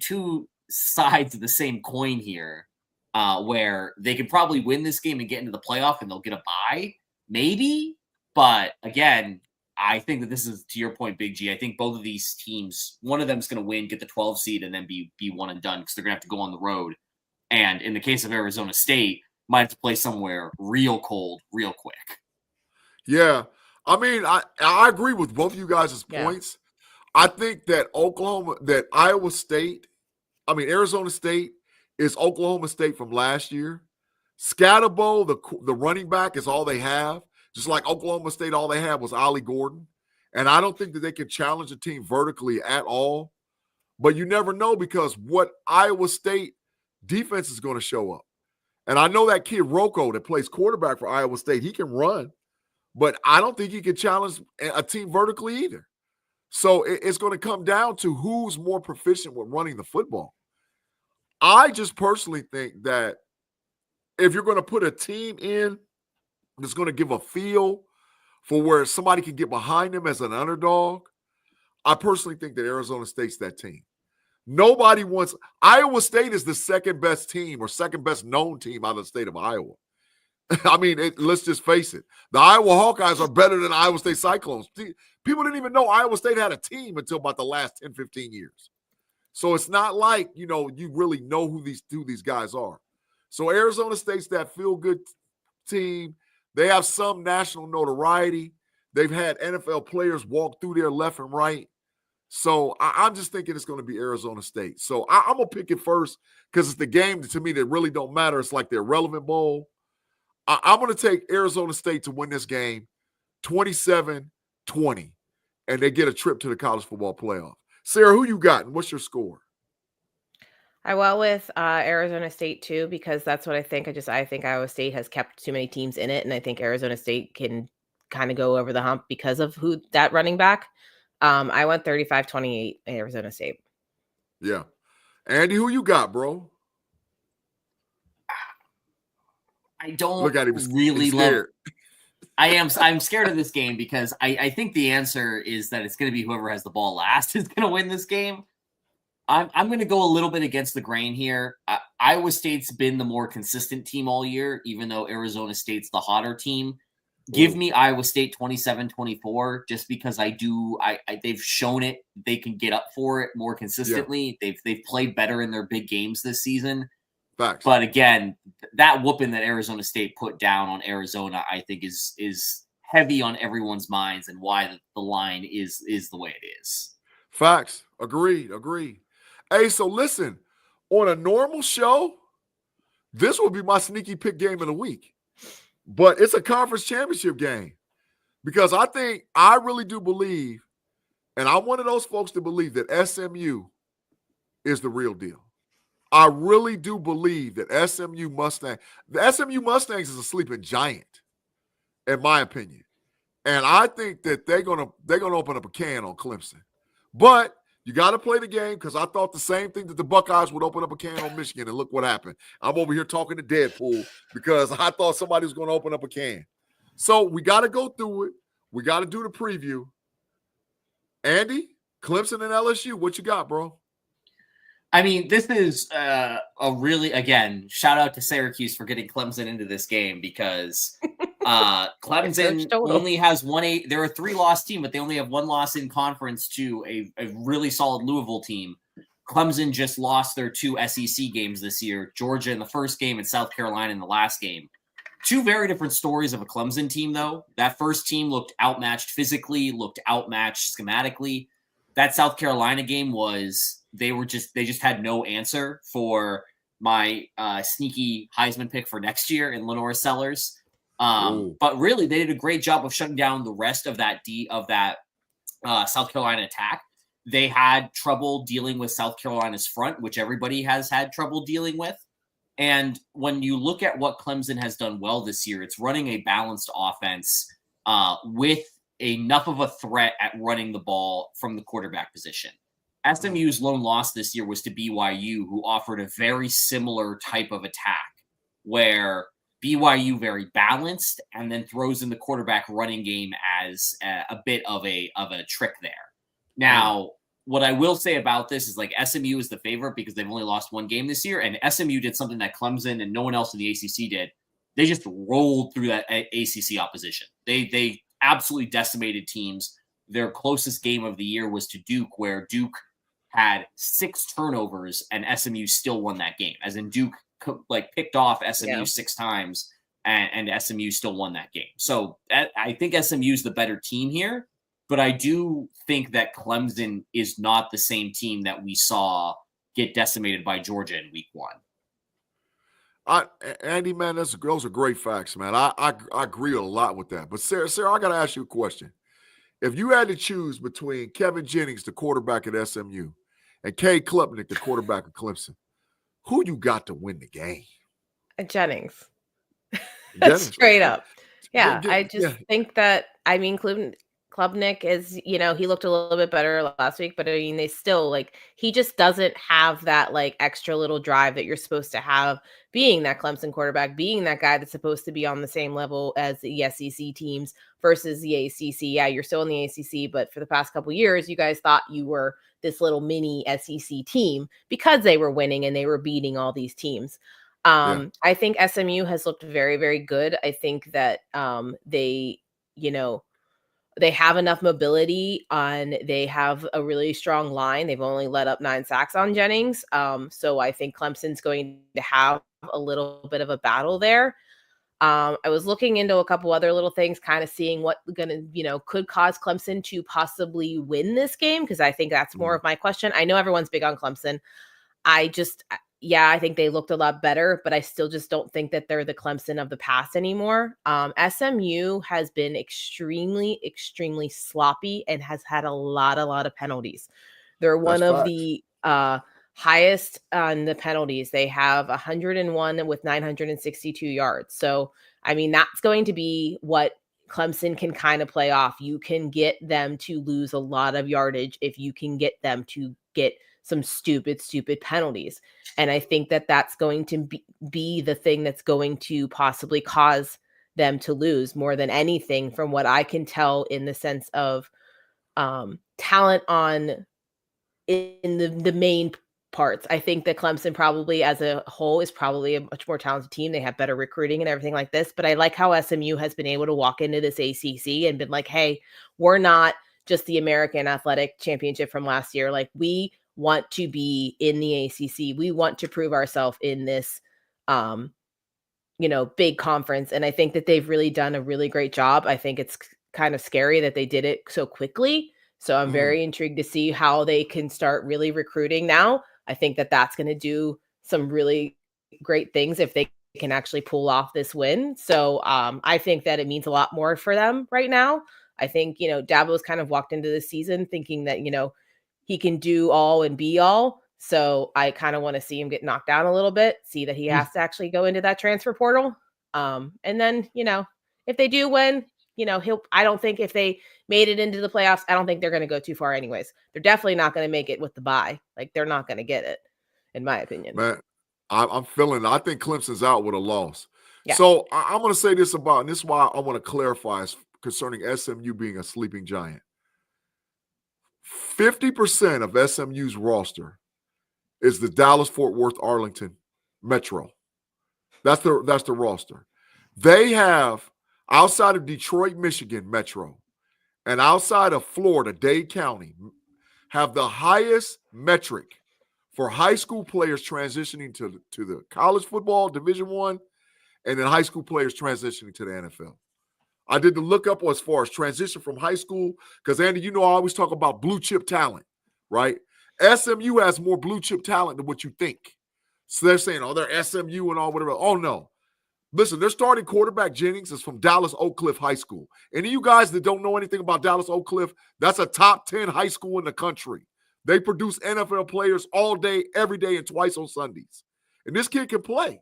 two sides of the same coin here, where they could probably win this game and get into the playoff, and they'll get a bye, maybe. But again, I think that this is, to your point, Big G, I think both of these teams, one of them is going to win, get the 12 seed, and then be one and done, because they're going to have to go on the road. And in the case of Arizona State, might have to play somewhere real cold, real quick. Yeah. I mean, I agree with both of you guys' points. I think that Arizona State is Oklahoma State from last year. Scatterbo, the running back, is all they have. Just like Oklahoma State, all they had was Ollie Gordon. And I don't think that they can challenge a team vertically at all. But you never know, because what Iowa State defense is going to show up. And I know that kid Rocco that plays quarterback for Iowa State, he can run. But I don't think he can challenge a team vertically either. So it's going to come down to who's more proficient with running the football. I just personally think that if you're going to put a team in that's going to give a feel for where somebody can get behind them as an underdog, I personally think that Arizona State's that team. Nobody wants – Iowa State is the second best team or second best known team out of the state of Iowa. I mean, let's just face it. The Iowa Hawkeyes are better than Iowa State Cyclones. People didn't even know Iowa State had a team until about the last 10, 15 years. So it's not like, you really know who these guys are. So Arizona State's that feel-good team. They have some national notoriety. They've had NFL players walk through there left and right. So I'm just thinking it's going to be Arizona State. So I'm going to pick it first, because it's the game to me that really don't matter. It's like the irrelevant bowl. I'm going to take Arizona State to win this game 27-20, and they get a trip to the college football playoff. Sarah, who you got, and what's your score? I went with Arizona State too, because that's what I think. I think Iowa State has kept too many teams in it, and I think Arizona State can kind of go over the hump because of who that running back. I went 35-28 Arizona State. Yeah. Andy, who you got, bro? I don't Look at him, really love. I'm scared of this game because I think the answer is that it's going to be whoever has the ball last is going to win this game. I'm going to go a little bit against the grain here. Iowa State's been the more consistent team all year, even though Arizona State's the hotter team. Give me Iowa State 27-24, just because they've shown it. They can get up for it more consistently. Yeah. They've played better in their big games this season. Facts. But again, that whooping that Arizona State put down on Arizona, I think is heavy on everyone's minds, and why the line is the way it is. Facts. Agreed. Hey, so listen, on a normal show, this will be my sneaky pick game of the week. But it's a conference championship game, because I really do believe, and I'm one of those folks that believe that SMU is the real deal. I really do believe that the SMU Mustangs is a sleeping giant, in my opinion. And I think that they're gonna open up a can on Clemson. But you got to play the game, because I thought the same thing, that the Buckeyes would open up a can on Michigan, and look what happened. I'm over here talking to Deadpool because I thought somebody was going to open up a can. So we got to go through it. We got to do the preview. Andy, Clemson and LSU, what you got, bro? I mean, this is a really, again, shout out to Syracuse for getting Clemson into this game, because Clemson only has they're a 3-loss team, but they only have 1 loss in conference to a really solid Louisville team. Clemson just lost their 2 SEC games this year, Georgia in the first game and South Carolina in the last game. 2 very different stories of a Clemson team, though. That first team looked outmatched physically, looked outmatched schematically. That South Carolina game they just had no answer for my sneaky Heisman pick for next year in Lenore Sellers. But really, they did a great job of shutting down the rest of that South Carolina attack. They had trouble dealing with South Carolina's front, which everybody has had trouble dealing with. And when you look at what Clemson has done well this year, it's running a balanced offense with enough of a threat at running the ball from the quarterback position. SMU's lone loss this year was to BYU, who offered a very similar type of attack, where BYU very balanced and then throws in the quarterback running game as a bit of a trick there. Now, what I will say about this is, like, SMU is the favorite because they've only lost 1 game this year, and SMU did something that Clemson and no one else in the ACC did. They just rolled through that ACC opposition. They absolutely decimated teams. Their closest game of the year was to Duke, where Duke had 6 turnovers and SMU still won that game. As in, Duke picked off SMU 6 times and SMU still won that game. So I think SMU is the better team here, but I do think that Clemson is not the same team that we saw get decimated by Georgia in week 1. Andy, man, those are great facts, man. I agree a lot with that. But Sarah, I got to ask you a question. If you had to choose between Kevin Jennings, the quarterback at SMU, and Cade Klubnik, the quarterback of Clemson, who you got to win the game? Jennings. Straight up. Yeah, I just think that, Klubnik is, he looked a little bit better last week, but I mean, they still, he just doesn't have that, extra little drive that you're supposed to have, being that Clemson quarterback, being that guy that's supposed to be on the same level as the SEC teams versus the ACC. Yeah, you're still in the ACC, but for the past couple of years, you guys thought you were this little mini SEC team because they were winning and they were beating all these teams. I think SMU has looked very, very good. I think that they have enough mobility they have a really strong line. They've only let up 9 sacks on Jennings. So I think Clemson's going to have a little bit of a battle there. I was looking into a couple other little things, kind of seeing what could cause Clemson to possibly win this game, because I think that's more of my question. I know everyone's big on Clemson. yeah, I think they looked a lot better, but I still just don't think that they're the Clemson of the past anymore. SMU has been extremely, extremely sloppy and has had a lot of penalties. They're That's one of facts. the highest on the penalties. They have 101 with 962 yards. So, I mean, that's going to be what Clemson can kind of play off. You can get them to lose a lot of yardage if you can get them to get some stupid penalties. And I think that that's going to be the thing that's going to possibly cause them to lose more than anything, from what I can tell, in the sense of talent on in the main parts. I think that Clemson probably as a whole is probably a much more talented team. They have better recruiting and everything like this. But I like how SMU has been able to walk into this ACC and been like, hey, we're not just the American Athletic Championship from last year. Like, we want to be in the ACC. We want to prove ourselves in this, big conference. And I think that they've really done a really great job. I think it's kind of scary that they did it so quickly. So I'm very intrigued to see how they can start really recruiting now. I think that that's going to do some really great things if they can actually pull off this win. So I think that it means a lot more for them right now. I think, Dabo's kind of walked into the season thinking that, he can do all and be all. So I kind of want to see him get knocked down a little bit, see that he has to actually go into that transfer portal. And then, if they do win, I don't think if they made it into the playoffs, I don't think they're going to go too far anyways. They're definitely not going to make it with the bye. Like, they're not going to get it, in my opinion. Man, I'm feeling, I think Clemson's out with a loss. Yeah. So I'm going to say this about, and this is why I want to clarify concerning SMU being a sleeping giant. 50% of SMU's roster is the Dallas-Fort Worth-Arlington Metro. That's the roster. They have, outside of Detroit, Michigan Metro, and outside of Florida, Dade County, have the highest metric for high school players transitioning to the college football Division I, and then high school players transitioning to the NFL. I did the lookup as far as transition from high school, because, Andy, I always talk about blue chip talent, right? SMU has more blue chip talent than what you think. So they're saying, oh, they're SMU and all whatever. Oh, no. Listen, their starting quarterback, Jennings, is from Dallas Oak Cliff High School. Any of you guys that don't know anything about Dallas Oak Cliff, that's a top 10 high school in the country. They produce NFL players all day, every day, and twice on Sundays. And this kid can play.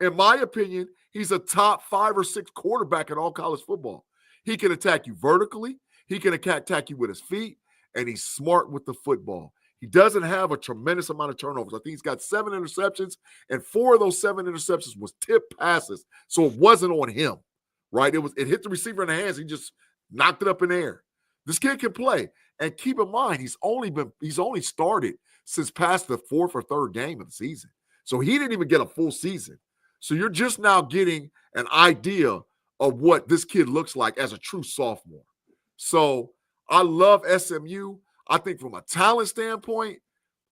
In my opinion, he's a top 5 or 6 quarterback in all college football. He can attack you vertically. He can attack you with his feet, and he's smart with the football. He doesn't have a tremendous amount of turnovers. I think he's got 7 interceptions, and 4 of those 7 interceptions was tip passes, so it wasn't on him, right? It hit the receiver in the hands. He just knocked it up in the air. This kid can play, and keep in mind, he's only started since past the 4th or 3rd game of the season, so he didn't even get a full season. So you're just now getting an idea of what this kid looks like as a true sophomore. So I love SMU. I think from a talent standpoint,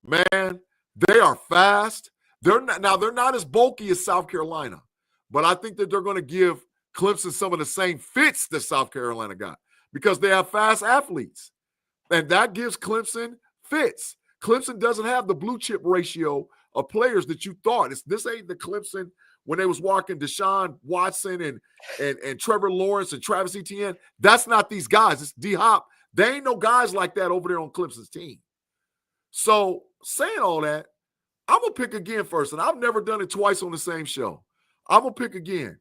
man, they are fast. They're not as bulky as South Carolina, but I think that they're going to give Clemson some of the same fits that South Carolina got, because they have fast athletes, and that gives Clemson fits. Clemson doesn't have the blue chip ratio of players that you thought. This ain't the Clemson when they was walking Deshaun Watson and Trevor Lawrence and Travis Etienne. That's not these guys. It's D-Hop. They ain't no guys like that over there on Clemson's team. So saying all that, I'm going to pick again first, and I've never done it twice on the same show. I'm going to pick again.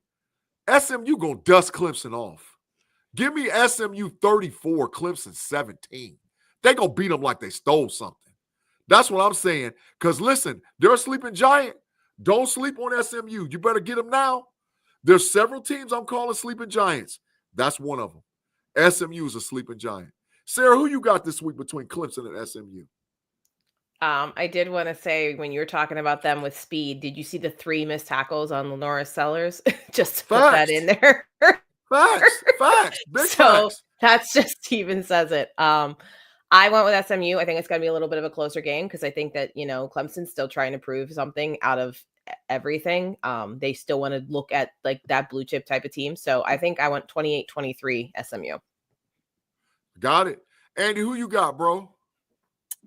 SMU going to dust Clemson off. Give me SMU 34, Clemson 17. They going to beat them like they stole something. That's what I'm saying. Because, listen, they're a sleeping giant. Don't sleep on SMU. You better get them now. There's several teams I'm calling sleeping giants. That's one of them. SMU is a sleeping giant. Sarah, who you got this week between Clemson and SMU? I did want to say, when you were talking about them with speed, did you see the 3 missed tackles on Lenora Sellers? Just to put that in there. Facts. Big so facts. That's just even says it. I went with SMU. I think it's going to be a little bit of a closer game, because I think that, Clemson's still trying to prove something out of everything. They still want to look at like that blue chip type of team. So I think I went 28-23 SMU. Got it. Andy, who you got, bro?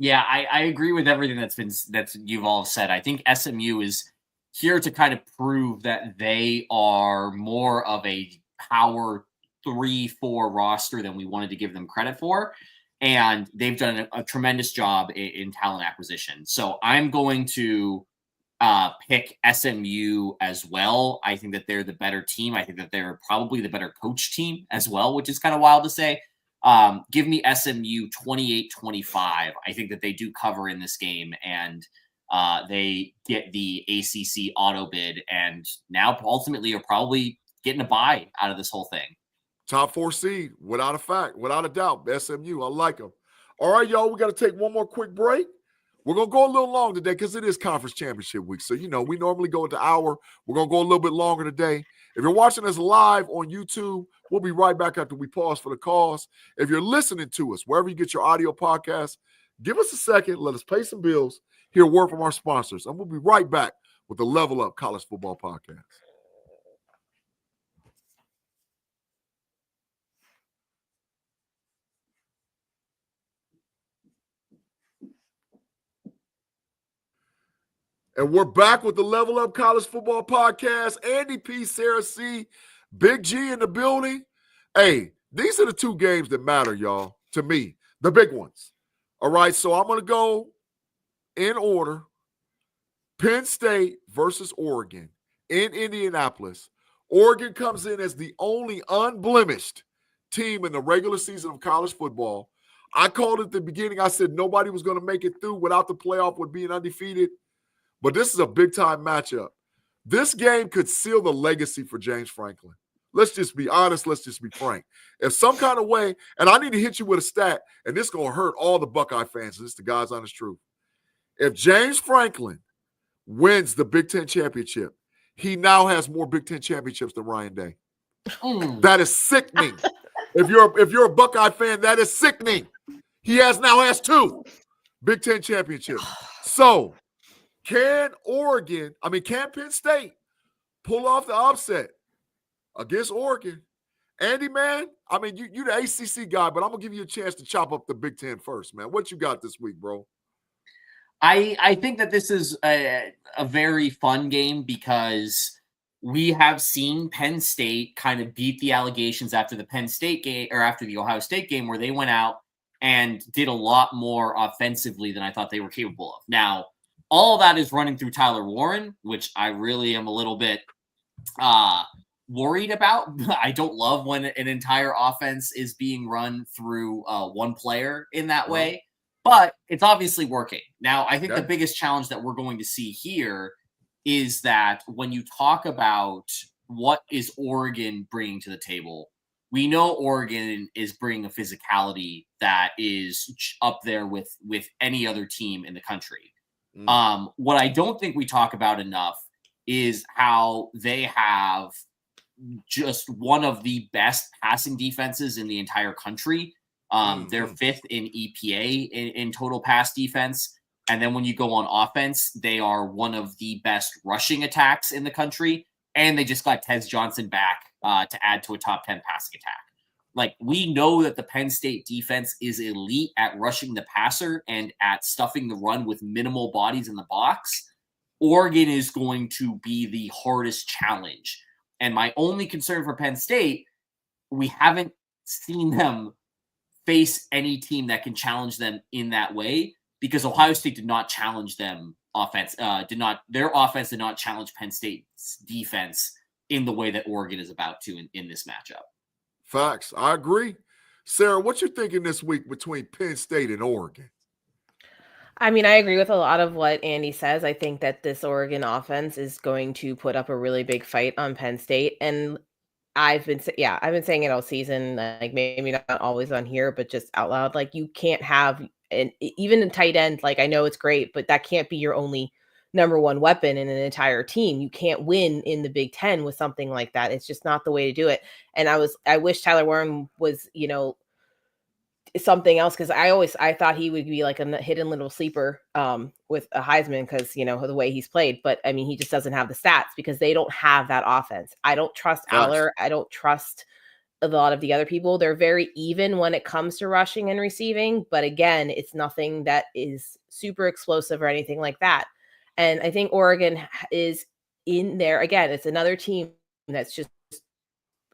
Yeah, I agree with everything that's you've all said. I think SMU is here to kind of prove that they are more of a power 3-4 roster than we wanted to give them credit for. And they've done a tremendous job in talent acquisition. So I'm going to pick SMU as well. I think that they're the better team. I think that they're probably the better coach team as well, which is kind of wild to say. Give me SMU 28-25. I think that they do cover in this game, and they get the ACC auto bid, and now ultimately are probably getting a bye out of this whole thing. Top 4 seed, without a doubt. SMU, I like them. All right, y'all, we got to take one more quick break. We're going to go a little long today because it is conference championship week. So, we normally go into hour. We're going to go a little bit longer today. If you're watching us live on YouTube, we'll be right back after we pause for the cause. If you're listening to us, wherever you get your audio podcast, give us a second. Let us pay some bills, hear a word from our sponsors, and we'll be right back with the Level Up College Football Podcast. And we're back with the Level Up College Football Podcast. Andy P, Sarah C, Big G in the building. Hey, these are the 2 games that matter, y'all, to me, the big ones. All right, so I'm going to go in order. Penn State versus Oregon in Indianapolis. Oregon comes in as the only unblemished team in the regular season of college football. I called it at the beginning. I said nobody was going to make it through without the playoff with being undefeated. But this is a big-time matchup. This game could seal the legacy for James Franklin. Let's just be honest. Let's just be frank. If some kind of way, and I need to hit you with a stat, and this is going to hurt all the Buckeye fans. This is the God's honest truth. If James Franklin wins the Big Ten championship, he now has more Big Ten championships than Ryan Day. That is sickening. If you're a Buckeye fan, that is sickening. He now has 2 Big Ten championships. So, can Penn State pull off the upset against Oregon? Andy, man, you the ACC guy, but I'm going to give you a chance to chop up the Big Ten first, man. What you got this week, bro? I think that this is a very fun game because we have seen Penn State kind of beat the allegations after the Penn State game or after the Ohio State game where they went out and did a lot more offensively than I thought they were capable of. Now, all of that is running through Tyler Warren, which I really am a little bit worried about. I don't love when an entire offense is being run through one player in that way, but it's obviously working. Now, I think the biggest challenge that we're going to see here is that when you talk about what is Oregon bringing to the table, we know Oregon is bringing a physicality that is up there with any other team in the country. What I don't think we talk about enough is how they have just one of the best passing defenses in the entire country. They're 5th in EPA in total pass defense. And then when you go on offense, they are one of the best rushing attacks in the country. And they just got Tez Johnson back to add to a top 10 passing attack. Like, we know that the Penn State defense is elite at rushing the passer and at stuffing the run with minimal bodies in the box. Oregon is going to be the hardest challenge. And my only concern for Penn State, we haven't seen them face any team that can challenge them in that way because Ohio State did not challenge them their offense did not challenge Penn State's defense in the way that Oregon is about to in this matchup. Facts. I agree. Sarah, what you thinking this week between Penn State and Oregon? I agree with a lot of what Andy says. I think that this Oregon offense is going to put up a really big fight on Penn State. And I've been saying it all season, like maybe not always on here, but just out loud. Like, you can't have even a tight end. Like, I know it's great, but that can't be your only number one weapon in an entire team. You can't win in the Big Ten with something like that. It's just not the way to do it. And I wish Tyler Warren was, something else, because I thought he would be like a hidden little sleeper with a Heisman because the way he's played. But he just doesn't have the stats because they don't have that offense. I don't trust Aller. I don't trust a lot of the other people. They're very even when it comes to rushing and receiving, but again, it's nothing that is super explosive or anything like that. And I think Oregon is in there. Again, it's another team that's just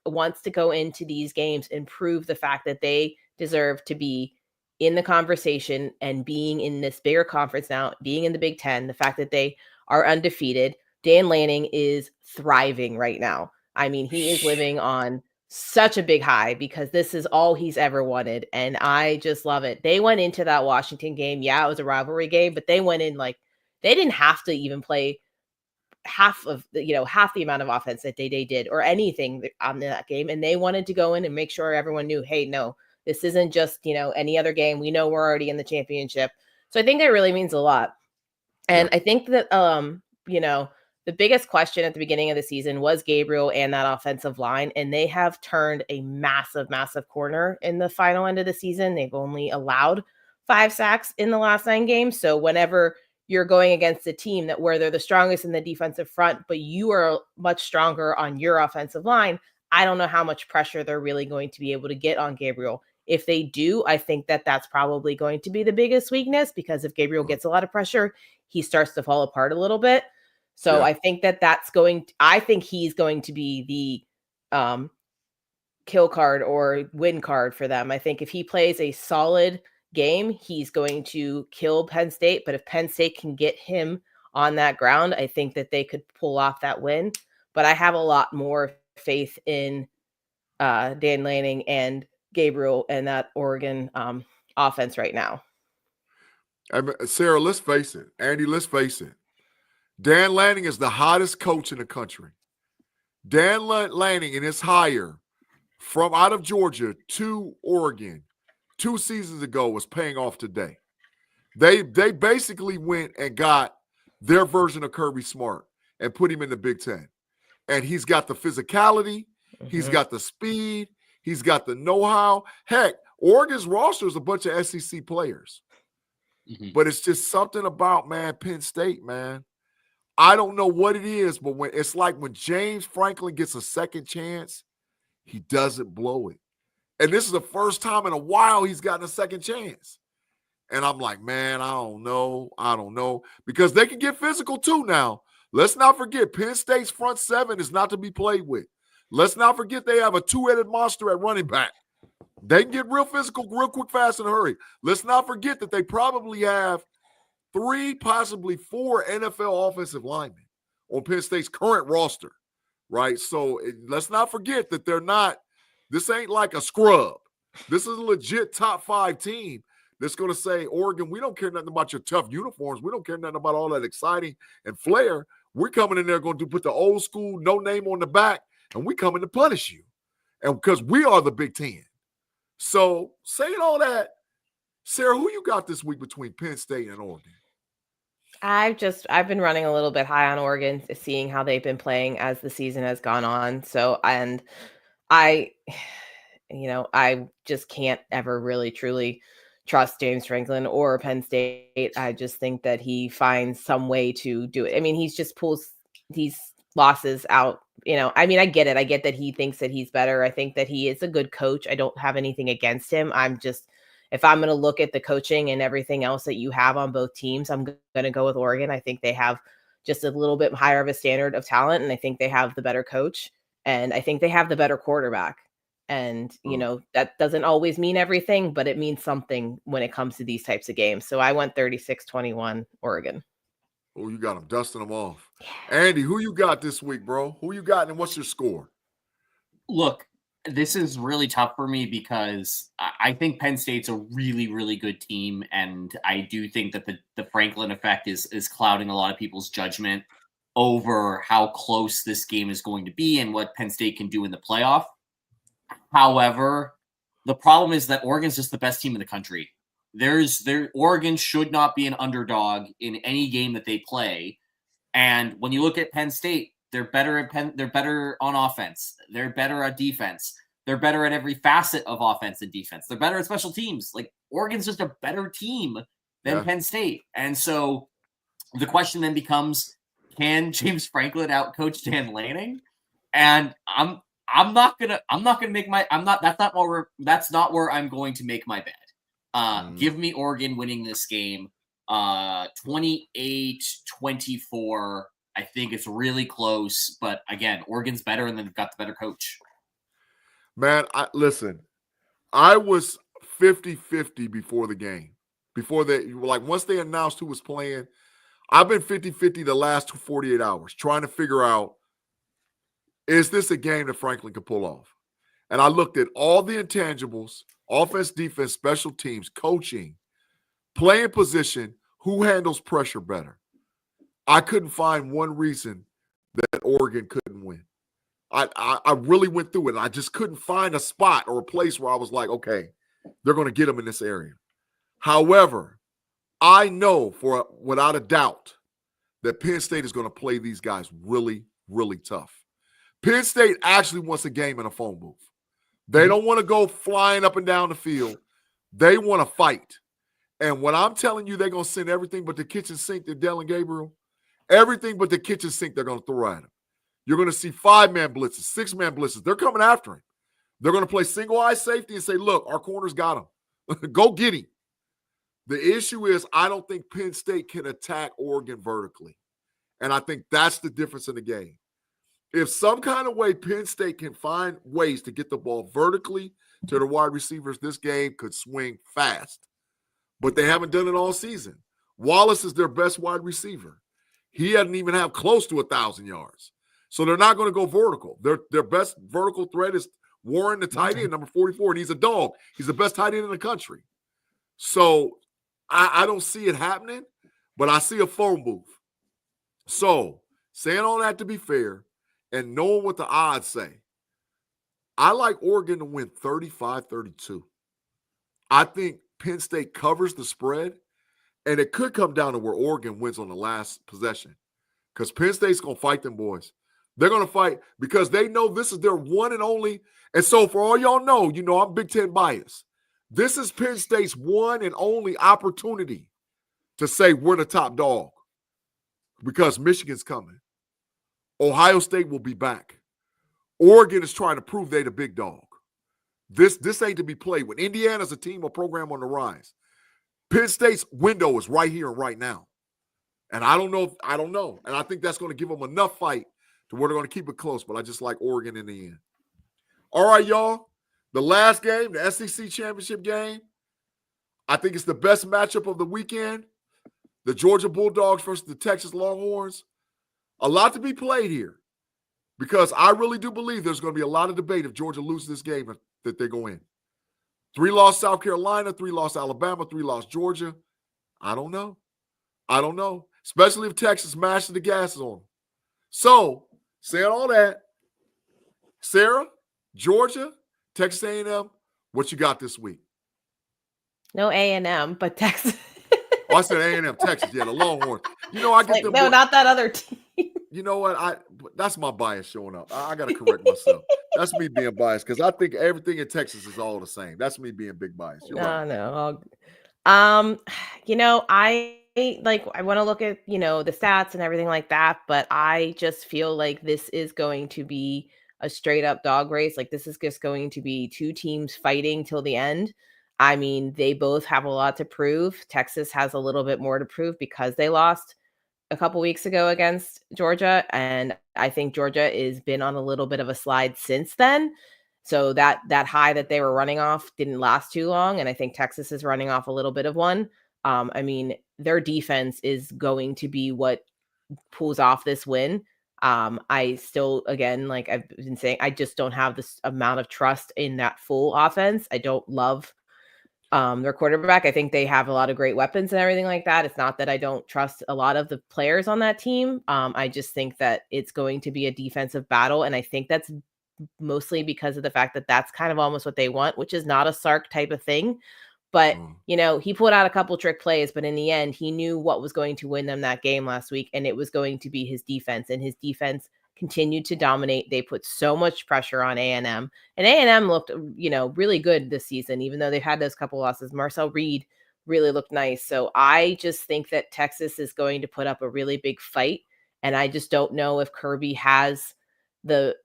wants to go into these games and prove the fact that they deserve to be in the conversation and being in this bigger conference now, being in the Big Ten, the fact that they are undefeated. Dan Lanning is thriving right now. I mean, he is living on such a big high because this is all he's ever wanted. And I just love it. They went into that Washington game. Yeah, it was a rivalry game, but they went in like they didn't have to even play half the amount of offense that they did or anything on that game. And they wanted to go in and make sure everyone knew, hey, no, this isn't just, any other game. We know we're already in the championship. So I think that really means a lot. And I think that, the biggest question at the beginning of the season was Gabriel and that offensive line. And they have turned a massive, massive corner in the final end of the season. They've only allowed 5 sacks in the last 9 games. So whenever you're going against a team that where they're the strongest in the defensive front, but you are much stronger on your offensive line, I don't know how much pressure they're really going to be able to get on Gabriel. If they do, I think that that's probably going to be the biggest weakness, because if Gabriel gets a lot of pressure, he starts to fall apart a little bit. So I think I think he's going to be the kill card or win card for them. I think if he plays a solid game, he's going to kill Penn State. But if Penn State can get him on that ground, I think that they could pull off that win. But I have a lot more faith in Dan Lanning and Gabriel and that Oregon offense right now. Sarah, let's face it. Andy, let's face it. Dan Lanning is the hottest coach in the country. Dan Lanning and his hire from out of Georgia to Oregon 2 seasons ago was paying off today. They basically went and got their version of Kirby Smart and put him in the Big Ten. And he's got the physicality. He's got the speed. He's got the know-how. Heck, Oregon's roster is a bunch of SEC players. But it's just something about, Penn State, man. I don't know what it is, but it's like when James Franklin gets a second chance, he doesn't blow it. And this is the first time in a while he's gotten a second chance. And I'm like, man, I don't know. Because they can get physical too now. Let's not forget, Penn State's front 7 is not to be played with. Let's not forget they have a 2-headed monster at running back. They can get real physical, real quick, fast, in a hurry. Let's not forget that they probably have 3, possibly 4 NFL offensive linemen on Penn State's current roster, right? So let's not forget that this ain't like a scrub. This is a legit top 5 team that's going to say, Oregon, we don't care nothing about your tough uniforms. We don't care nothing about all that exciting and flair. We're coming in there going to put the old school, no name on the back, and we coming to punish you. And because we are the Big Ten. So saying all that, Sarah, who you got this week between Penn State and Oregon? I've been running a little bit high on Oregon, seeing how they've been playing as the season has gone on. So, and I just can't ever really truly trust James Franklin or Penn State. I just think that he finds some way to do it. I mean, he's just pulls these losses out. I mean, I get it. I get that he thinks that he's better. I think that he is a good coach. I don't have anything against him. If I'm going to look at the coaching and everything else that you have on both teams, I'm going to go with Oregon. I think they have just a little bit higher of a standard of talent, and I think they have the better coach, and I think they have the better quarterback. And, that doesn't always mean everything, but it means something when it comes to these types of games. So I went 36-21 Oregon. Oh, you got them, dusting them off. Yeah. Andy, who you got this week, bro? Who you got, and what's your score? Look, this is really tough for me because I think Penn State's a really, really good team, and I do think that the Franklin effect is clouding a lot of people's judgment over how close this game is going to be and what Penn State can do in the playoff. However, the problem is that Oregon's just the best team in the country. Oregon should not be an underdog in any game that they play. And when you look at Penn State, they're better on offense. They're better at defense. They're better at every facet of offense and defense. They're better at special teams. Like, Oregon's just a better team than Penn State. And so the question then becomes, can James Franklin outcoach Dan Lanning? And I'm not gonna make my that's not where I'm going to make my bet. Give me Oregon winning this game 28-24. I think it's really close, but again, Oregon's better and they've got the better coach. Man, listen, I was 50-50 before the game. Once they announced who was playing, I've been 50-50 the last 48 hours trying to figure out, is this a game that Franklin could pull off? And I looked at all the intangibles, offense, defense, special teams, coaching, playing position, who handles pressure better. I couldn't find one reason that Oregon couldn't win. I really went through it. And I just couldn't find a spot or a place where I was like, okay, they're going to get them in this area. However, I know without a doubt that Penn State is going to play these guys really, really tough. Penn State actually wants a game in a phone booth. They don't want to go flying up and down the field. They want to fight. And when I'm telling you they're going to send everything but the kitchen sink to Dylan Gabriel, everything but the kitchen sink they're going to throw at him. You're going to see 5-man blitzes, 6-man blitzes. They're coming after him. They're going to play single-eye safety and say, look, our corner's got him. Go get him. The issue is I don't think Penn State can attack Oregon vertically. And I think that's the difference in the game. If some kind of way Penn State can find ways to get the ball vertically to the wide receivers, this game could swing fast. But they haven't done it all season. Wallace is their best wide receiver. He doesn't even have close to 1,000 yards. So they're not going to go vertical. Their best vertical threat is Warren, the tight end, number 44, and he's a dog. He's the best tight end in the country. So I don't see it happening, but I see a phone booth. So saying all that to be fair and knowing what the odds say, I like Oregon to win 35-32. I think Penn State covers the spread, and it could come down to where Oregon wins on the last possession because Penn State's going to fight them boys. They're going to fight because they know this is their one and only. And so for all y'all know, I'm Big Ten biased. This is Penn State's one and only opportunity to say we're the top dog because Michigan's coming. Ohio State will be back. Oregon is trying to prove they're the big dog. This ain't to be played with. Indiana's a team or program on the rise. Penn State's window is right here and right now. And I don't know. And I think that's going to give them enough fight to where they're going to keep it close. But I just like Oregon in the end. All right, y'all. The last game, the SEC championship game, I think it's the best matchup of the weekend. The Georgia Bulldogs versus the Texas Longhorns. A lot to be played here because I really do believe there's going to be a lot of debate if Georgia loses this game that they go in. 3-loss South Carolina, 3-loss Alabama, 3-loss Georgia. I don't know. Especially if Texas mashes the gas on them. So, saying all that, Sarah, Georgia, Texas A&M, what you got this week? No A&M, but Texas. Oh, I said A&M, Texas. Yeah, the Longhorns. I get them. No, not that other team. You know what? That's my bias showing up. I got to correct myself. That's me being biased because I think everything in Texas is all the same. That's me being big biased. No. I want to look at, the stats and everything like that, but I just feel like this is going to be a straight up dog race. Like this is just going to be two teams fighting till the end. I mean, they both have a lot to prove. Texas has a little bit more to prove because they lost a couple weeks ago against Georgia. And I think Georgia has been on a little bit of a slide since then. So that high that they were running off didn't last too long. And I think Texas is running off a little bit of one. I mean, their defense is going to be what pulls off this win. I still, again, like I've been saying, I just don't have this amount of trust in that full offense. I don't love their quarterback. I think they have a lot of great weapons and everything like that. It's not that I don't trust a lot of the players on that team. I just think that it's going to be a defensive battle. And I think that's mostly because of the fact that that's kind of almost what they want, which is not a Sark type of thing. But, he pulled out a couple trick plays, but in the end, he knew what was going to win them that game last week. And it was going to be his defense, and his defense continued to dominate. They put so much pressure on A&M, and A&M looked, really good this season, even though they've had those couple losses. Marcel Reed really looked nice. So I just think that Texas is going to put up a really big fight. And I just don't know if Kirby has the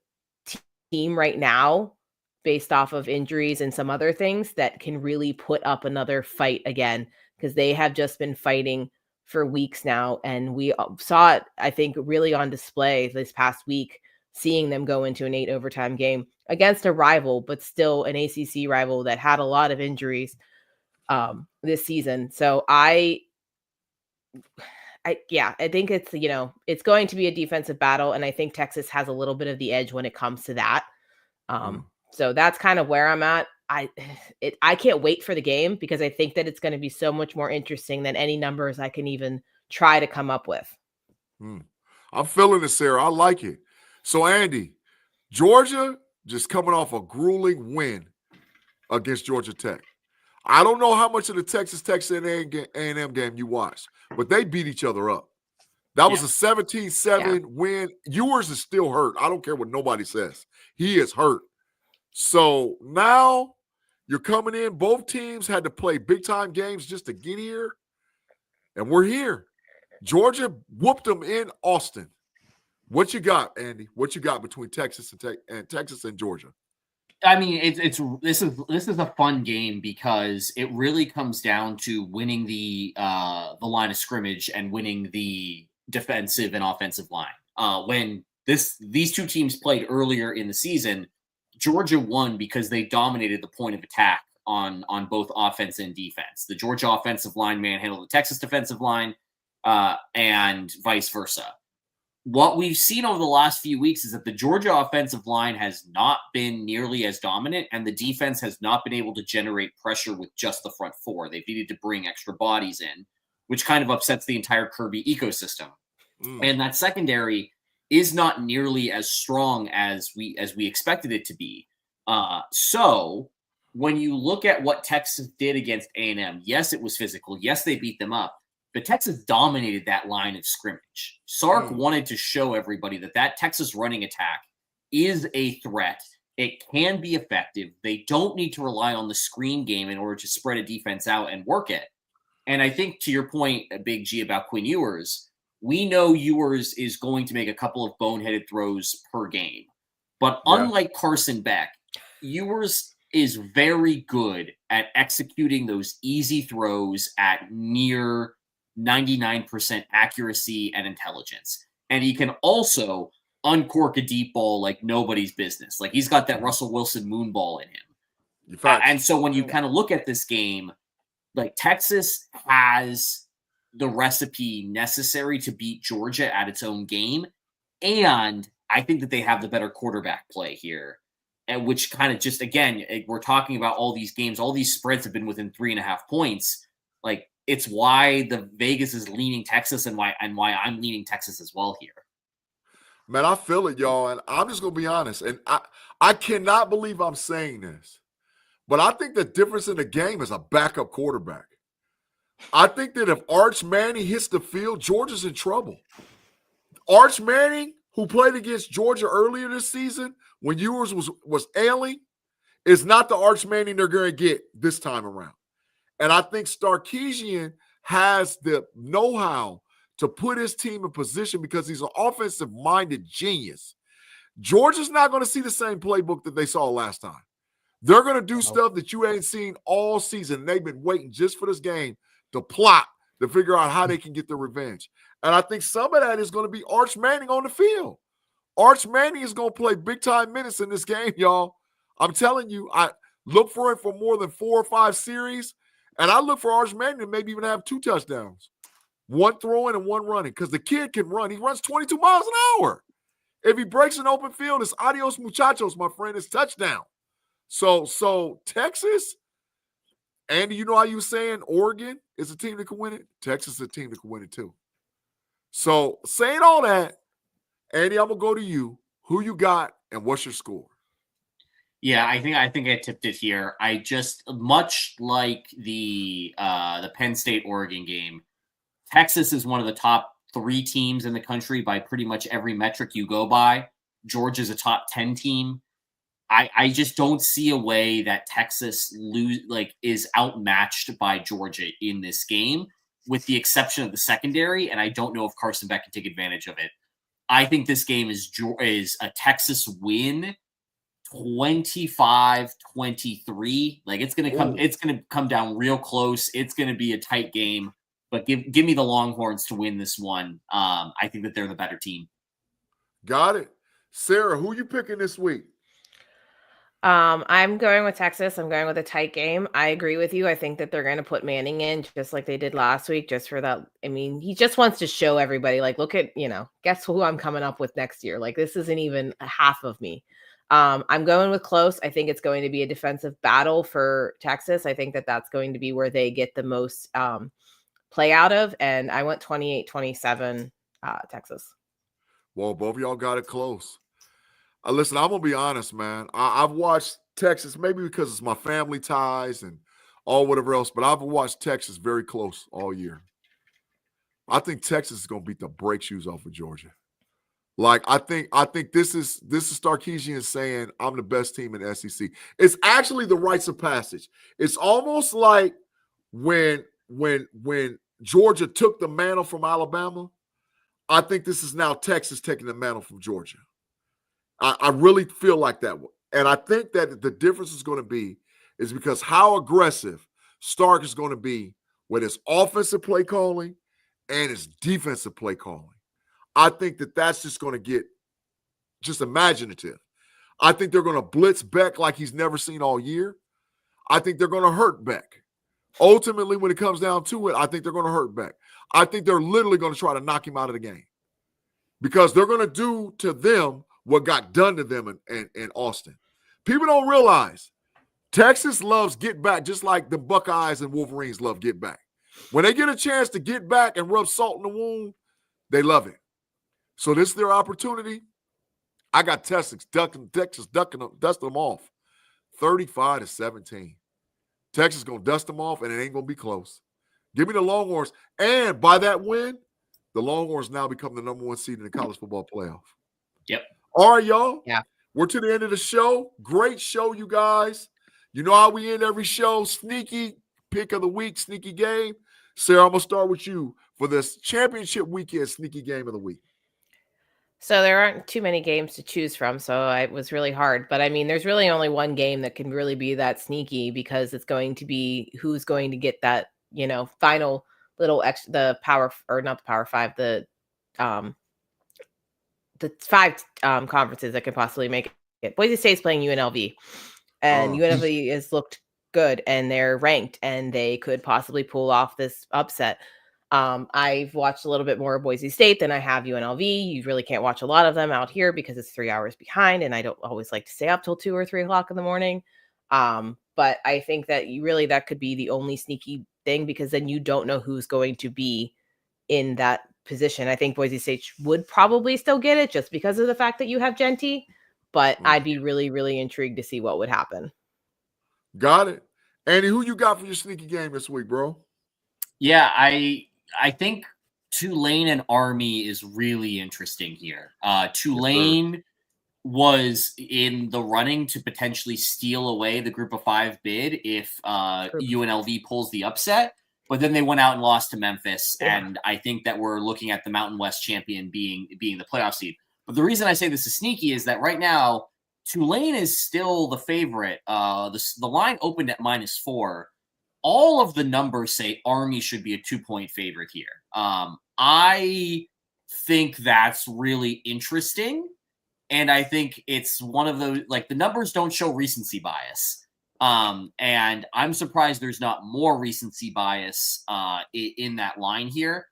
team right now, based off of injuries and some other things, that can really put up another fight again, because they have just been fighting for weeks now. And we saw it, I think, really on display this past week, seeing them go into an 8 overtime game against a rival, but still an ACC rival that had a lot of injuries this season. So I think it's, it's going to be a defensive battle. And I think Texas has a little bit of the edge when it comes to that. So that's kind of where I'm at. I can't wait for the game, because I think that it's going to be so much more interesting than any numbers I can even try to come up with. I'm feeling it, Sarah. I like it. So, Andy, Georgia just coming off a grueling win against Georgia Tech. I don't know how much of the Texas A&M game you watched, but they beat each other up. That was a 17-7 win. Ewers is still hurt. I don't care what nobody says. He is hurt. So now you're coming in. Both teams had to play big-time games just to get here, and we're here. Georgia whooped them in Austin. What you got, Andy? What you got between Texas and Texas and Georgia? I mean, this is a fun game, because it really comes down to winning the line of scrimmage and winning the defensive and offensive line. When these two teams played earlier in the season, Georgia won because they dominated the point of attack on both offense and defense. The Georgia offensive line manhandled the Texas defensive line, and vice versa. What we've seen over the last few weeks is that the Georgia offensive line has not been nearly as dominant, and the defense has not been able to generate pressure with just the front four. They've needed to bring extra bodies in, which kind of upsets the entire Kirby ecosystem. And that secondary is not nearly as strong as we expected it to be. So when you look at what Texas did against A&M, yes, it was physical. Yes, they beat them up. But Texas dominated that line of scrimmage. Sark wanted to show everybody that Texas running attack is a threat. It can be effective. They don't need to rely on the screen game in order to spread a defense out and work it. And I think, to your point, Big G, about Quinn Ewers, we know Ewers is going to make a couple of boneheaded throws per game. But unlike Carson Beck, Ewers is very good at executing those easy throws at near 99% accuracy and intelligence. And he can also uncork a deep ball like nobody's business. Like, he's got that Russell Wilson moon ball in him. And so when you kind of look at this game, like, Texas has the recipe necessary to beat Georgia at its own game. And I think that they have the better quarterback play here. And which kind of just, again, we're talking about all these games, all these spreads have been within 3.5 points. Like, it's why the Vegas is leaning Texas, and why I'm leaning Texas as well here. Man, I feel it, y'all. And I'm just going to be honest. And I cannot believe I'm saying this, but I think the difference in the game is a backup quarterback. I think that if Arch Manning hits the field, Georgia's in trouble. Arch Manning, who played against Georgia earlier this season when Ewers was ailing, is not the Arch Manning they're going to get this time around. And I think Sarkisian has the know-how to put his team in position because he's an offensive-minded genius. Georgia's not going to see the same playbook that they saw last time. They're going to do stuff that you ain't seen all season. They've been waiting just for this game to plot, to figure out how they can get their revenge. And I think some of that is going to be Arch Manning on the field. Arch Manning is going to play big-time minutes in this game, y'all. I'm telling you, I look for him for more than 4 or 5 series. And I look for Arch Manning to maybe even have 2 touchdowns, 1 throwing and 1 running, because the kid can run. He runs 22 miles an hour. If he breaks an open field, it's adios muchachos, my friend. It's touchdown. So Texas, Andy, you know how you were saying Oregon is a team that can win it? Texas is a team that can win it too. So saying all that, Andy, I'm going to go to you. Who you got and what's your score? Yeah, I think I tipped it here. I just, much like the Penn State Oregon game, Texas is one of the top 3 teams in the country by pretty much every metric you go by. Georgia's a top 10 team. I just don't see a way that Texas is outmatched by Georgia in this game, with the exception of the secondary. And I don't know if Carson Beck can take advantage of it. I think this game is a Texas win 25-23. Like it's gonna come down real close. It's gonna be a tight game, but give me the Longhorns to win this one. I think that they're the better team. Got it. Sarah, who you picking this week? I'm going with Texas. I'm going with a tight game. I agree with you. I think that they're going to put Manning in just like they did last week, just for that. I mean, he just wants to show everybody, like, look at, guess who I'm coming up with next year. Like, this isn't even a half of me. I'm going with close. I think it's going to be a defensive battle for Texas. I think that that's going to be where they get the most play out of. And I went 28-27 Texas. Well, both of y'all got it close. Listen, I'm going to be honest, man. I've watched Texas, maybe because it's my family ties and all whatever else, but I've watched Texas very close all year. I think Texas is going to beat the brake shoes off of Georgia. Like, I think this is Sarkisian saying I'm the best team in the SEC. It's actually the rites of passage. It's almost like when Georgia took the mantle from Alabama, I think this is now Texas taking the mantle from Georgia. I really feel like that. And I think that the difference is going to be is because how aggressive Stark is going to be with his offensive play calling and his defensive play calling. I think that that's just going to get just imaginative. I think they're going to blitz Beck like he's never seen all year. I think they're going to hurt Beck. Ultimately, when it comes down to it, I think they're going to hurt Beck. I think they're literally going to try to knock him out of the game because they're going to do to them what got done to them in Austin. People don't realize Texas loves get back just like the Buckeyes and Wolverines love get back. When they get a chance to get back and rub salt in the wound, they love it. So this is their opportunity. I got Texas dusting them off 35-17. Texas going to dust them off, and it ain't going to be close. Give me the Longhorns. And by that win, the Longhorns now become the number one seed in the college football playoff. Yep. All right, y'all. Yeah. We're to the end of the show. Great show, you guys. You know how we end every show? Sneaky pick of the week, sneaky game. Sarah, I'm going to start with you for this championship weekend sneaky game of the week. So there aren't too many games to choose from, so it was really hard. But I mean, there's really only one game that can really be that sneaky because it's going to be who's going to get that, final little extra, the power, or not the Power Five, the five conferences that could possibly make it. Boise State's playing UNLV, and UNLV has looked good, and they're ranked, and they could possibly pull off this upset. I've watched a little bit more of Boise State than I have UNLV. You really can't watch a lot of them out here because it's 3 hours behind, and I don't always like to stay up till 2 or 3 o'clock in the morning. But I think that that could be the only sneaky thing because then you don't know who's going to be in that position. I think Boise State would probably still get it just because of the fact that you have Genty, but I'd be really, really intrigued to see what would happen. Got it. Andy, who you got for your sneaky game this week, bro? Yeah, I think Tulane and Army is really interesting here. Tulane was in the running to potentially steal away the Group of Five bid if UNLV pulls the upset, but then they went out and lost to Memphis, and I think that we're looking at the Mountain West champion being the playoff seed. But the reason I say this is sneaky is that right now Tulane is still the favorite. The line opened at -4. All of the numbers say Army should be a 2-point favorite here. I think that's really interesting. And I think it's one of those, like, the numbers don't show recency bias. And I'm surprised there's not more recency bias in that line here.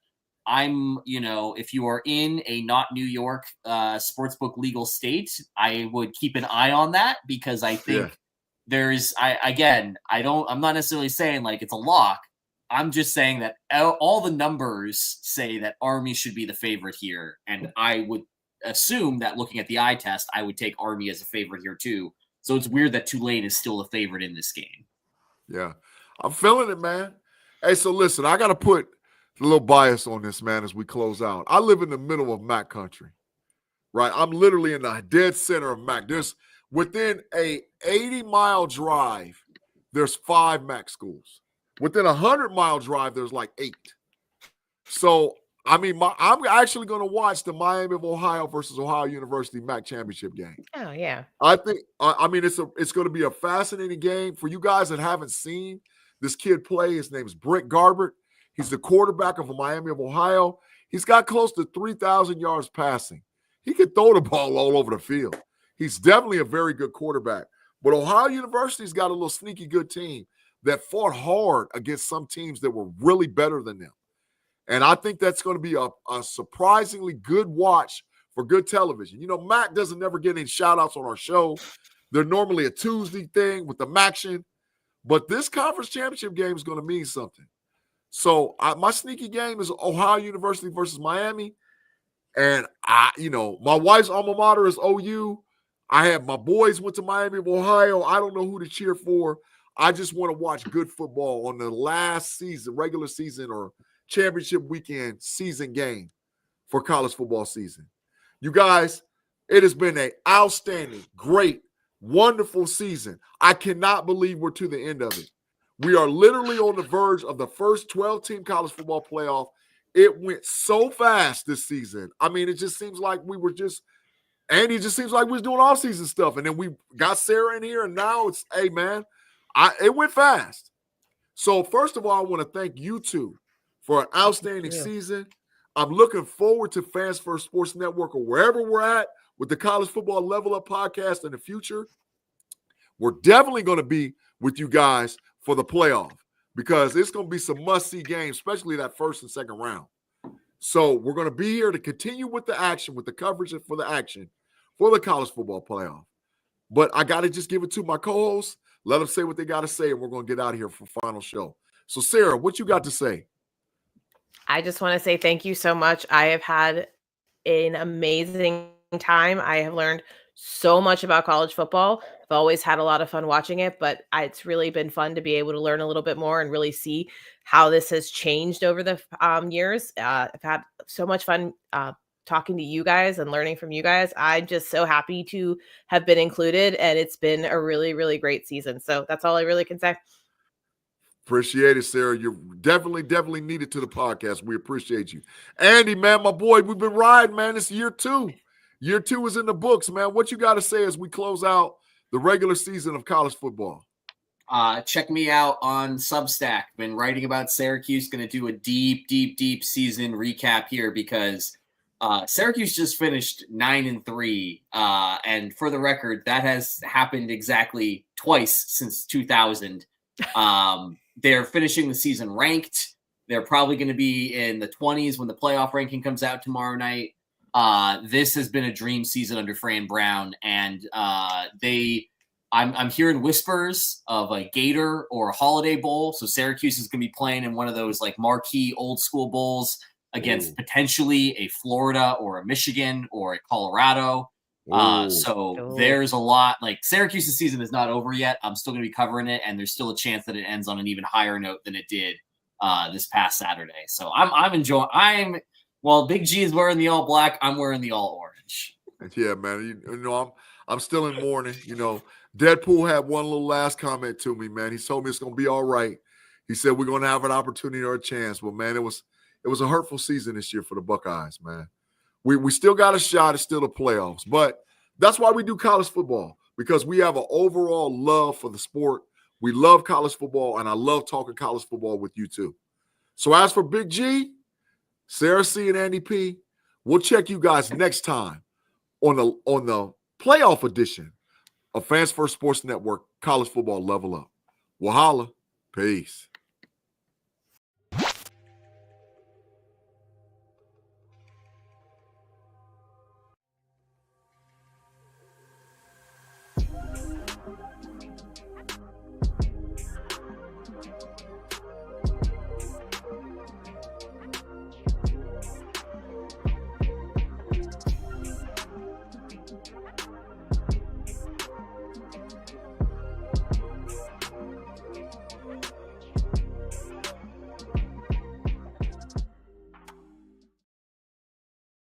If you are in a not New York sportsbook legal state, I would keep an eye on that because I think I'm not necessarily saying like it's a lock. I'm just saying that all the numbers say that Army should be the favorite here. And I would assume that looking at the eye test, I would take Army as a favorite here too. So it's weird that Tulane is still a favorite in this game. Yeah, I'm feeling it, man. Hey, so listen, I got to put a little bias on this, man, as we close out. I live in the middle of MAC country, right? I'm literally in the dead center of MAC. There's within a 80-mile drive, there's 5 MAC schools. Within a 100-mile drive, there's like 8. So I mean, I'm actually going to watch the Miami of Ohio versus Ohio University MAC championship game. Oh yeah. I think I mean it's going to be a fascinating game for you guys that haven't seen this kid play. His name is Brent Garbert. He's the quarterback of Miami of Ohio. He's got close to 3,000 yards passing. He can throw the ball all over the field. He's definitely a very good quarterback. But Ohio University's got a little sneaky good team that fought hard against some teams that were really better than them. And I think that's going to be a surprisingly good watch for good television. You know, Mac doesn't never get any shout-outs on our show. They're normally a Tuesday thing with the Maction. But this conference championship game is going to mean something. So my sneaky game is Ohio University versus Miami. And, my wife's alma mater is OU. I have my boys went to Miami of Ohio. I don't know who to cheer for. I just want to watch good football on the last season, regular season or championship weekend season game for college football season. You guys, it has been an outstanding, great, wonderful season. I cannot believe we're to the end of it. We are literally on the verge of the first 12-team college football playoff. It went so fast this season. I mean, it just seems like Andy, it just seems like we was doing off-season stuff. And then we got Sarah in here, and now it's, hey, man, it went fast. So, first of all, I want to thank you two for an outstanding season. I'm looking forward to Fans First Sports Network or wherever we're at with the College Football Level Up podcast in the future. We're definitely going to be with you guys for the playoff because it's going to be some must-see games, especially that first and second round. So we're going to be here to continue with the action, with the coverage for the action for the college football playoff. But I got to just give it to my co-hosts. Let them say what they got to say, and we're going to get out of here for final show. So, Sarah, what you got to say? I just want to say thank you so much. I have had an amazing time. I have learned so much about college football. I've always had a lot of fun watching it, but it's really been fun to be able to learn a little bit more and really see how this has changed over the years. I've had so much fun talking to you guys and learning from you guys. I'm just so happy to have been included, and it's been a really, really great season. So that's all I really can say. Appreciate it, Sarah. You're definitely needed to the podcast. We appreciate you. Andy, man, my boy, we've been riding, man. It's year 2. Year 2 is in the books, man. What you got to say as we close out the regular season of college football? Check me out on Substack. Been writing about Syracuse. Going to do a deep season recap here because Syracuse just finished 9-3. And for the record, that has happened exactly twice since 2000. They're finishing the season ranked. They're probably going to be in the 20s when the playoff ranking comes out tomorrow night. This has been a dream season under Fran Brown, and I'm hearing whispers of a Gator or a Holiday Bowl. So Syracuse is going to be playing in one of those like marquee old school bowls against potentially a Florida or a Michigan or a Colorado. So there's a lot, like Syracuse's season is not over yet. I'm still going to be covering it, and there's still a chance that it ends on an even higher note than it did this past Saturday. So I'm enjoying. While Big G is wearing the all black, I'm wearing the all orange. Yeah, man. You know, I'm still in mourning. You know, Deadpool had one little last comment to me, man. He told me it's going to be all right. He said we're going to have an opportunity or a chance. But man, it was a hurtful season this year for the Buckeyes, man. We still got a shot. It's still the playoffs. But that's why we do college football, because we have an overall love for the sport. We love college football, and I love talking college football with you too. So as for Big G, Sarah C, and Andy P, we'll check you guys next time on the playoff edition of Fans First Sports Network College Football Level Up. We'll holla. Peace.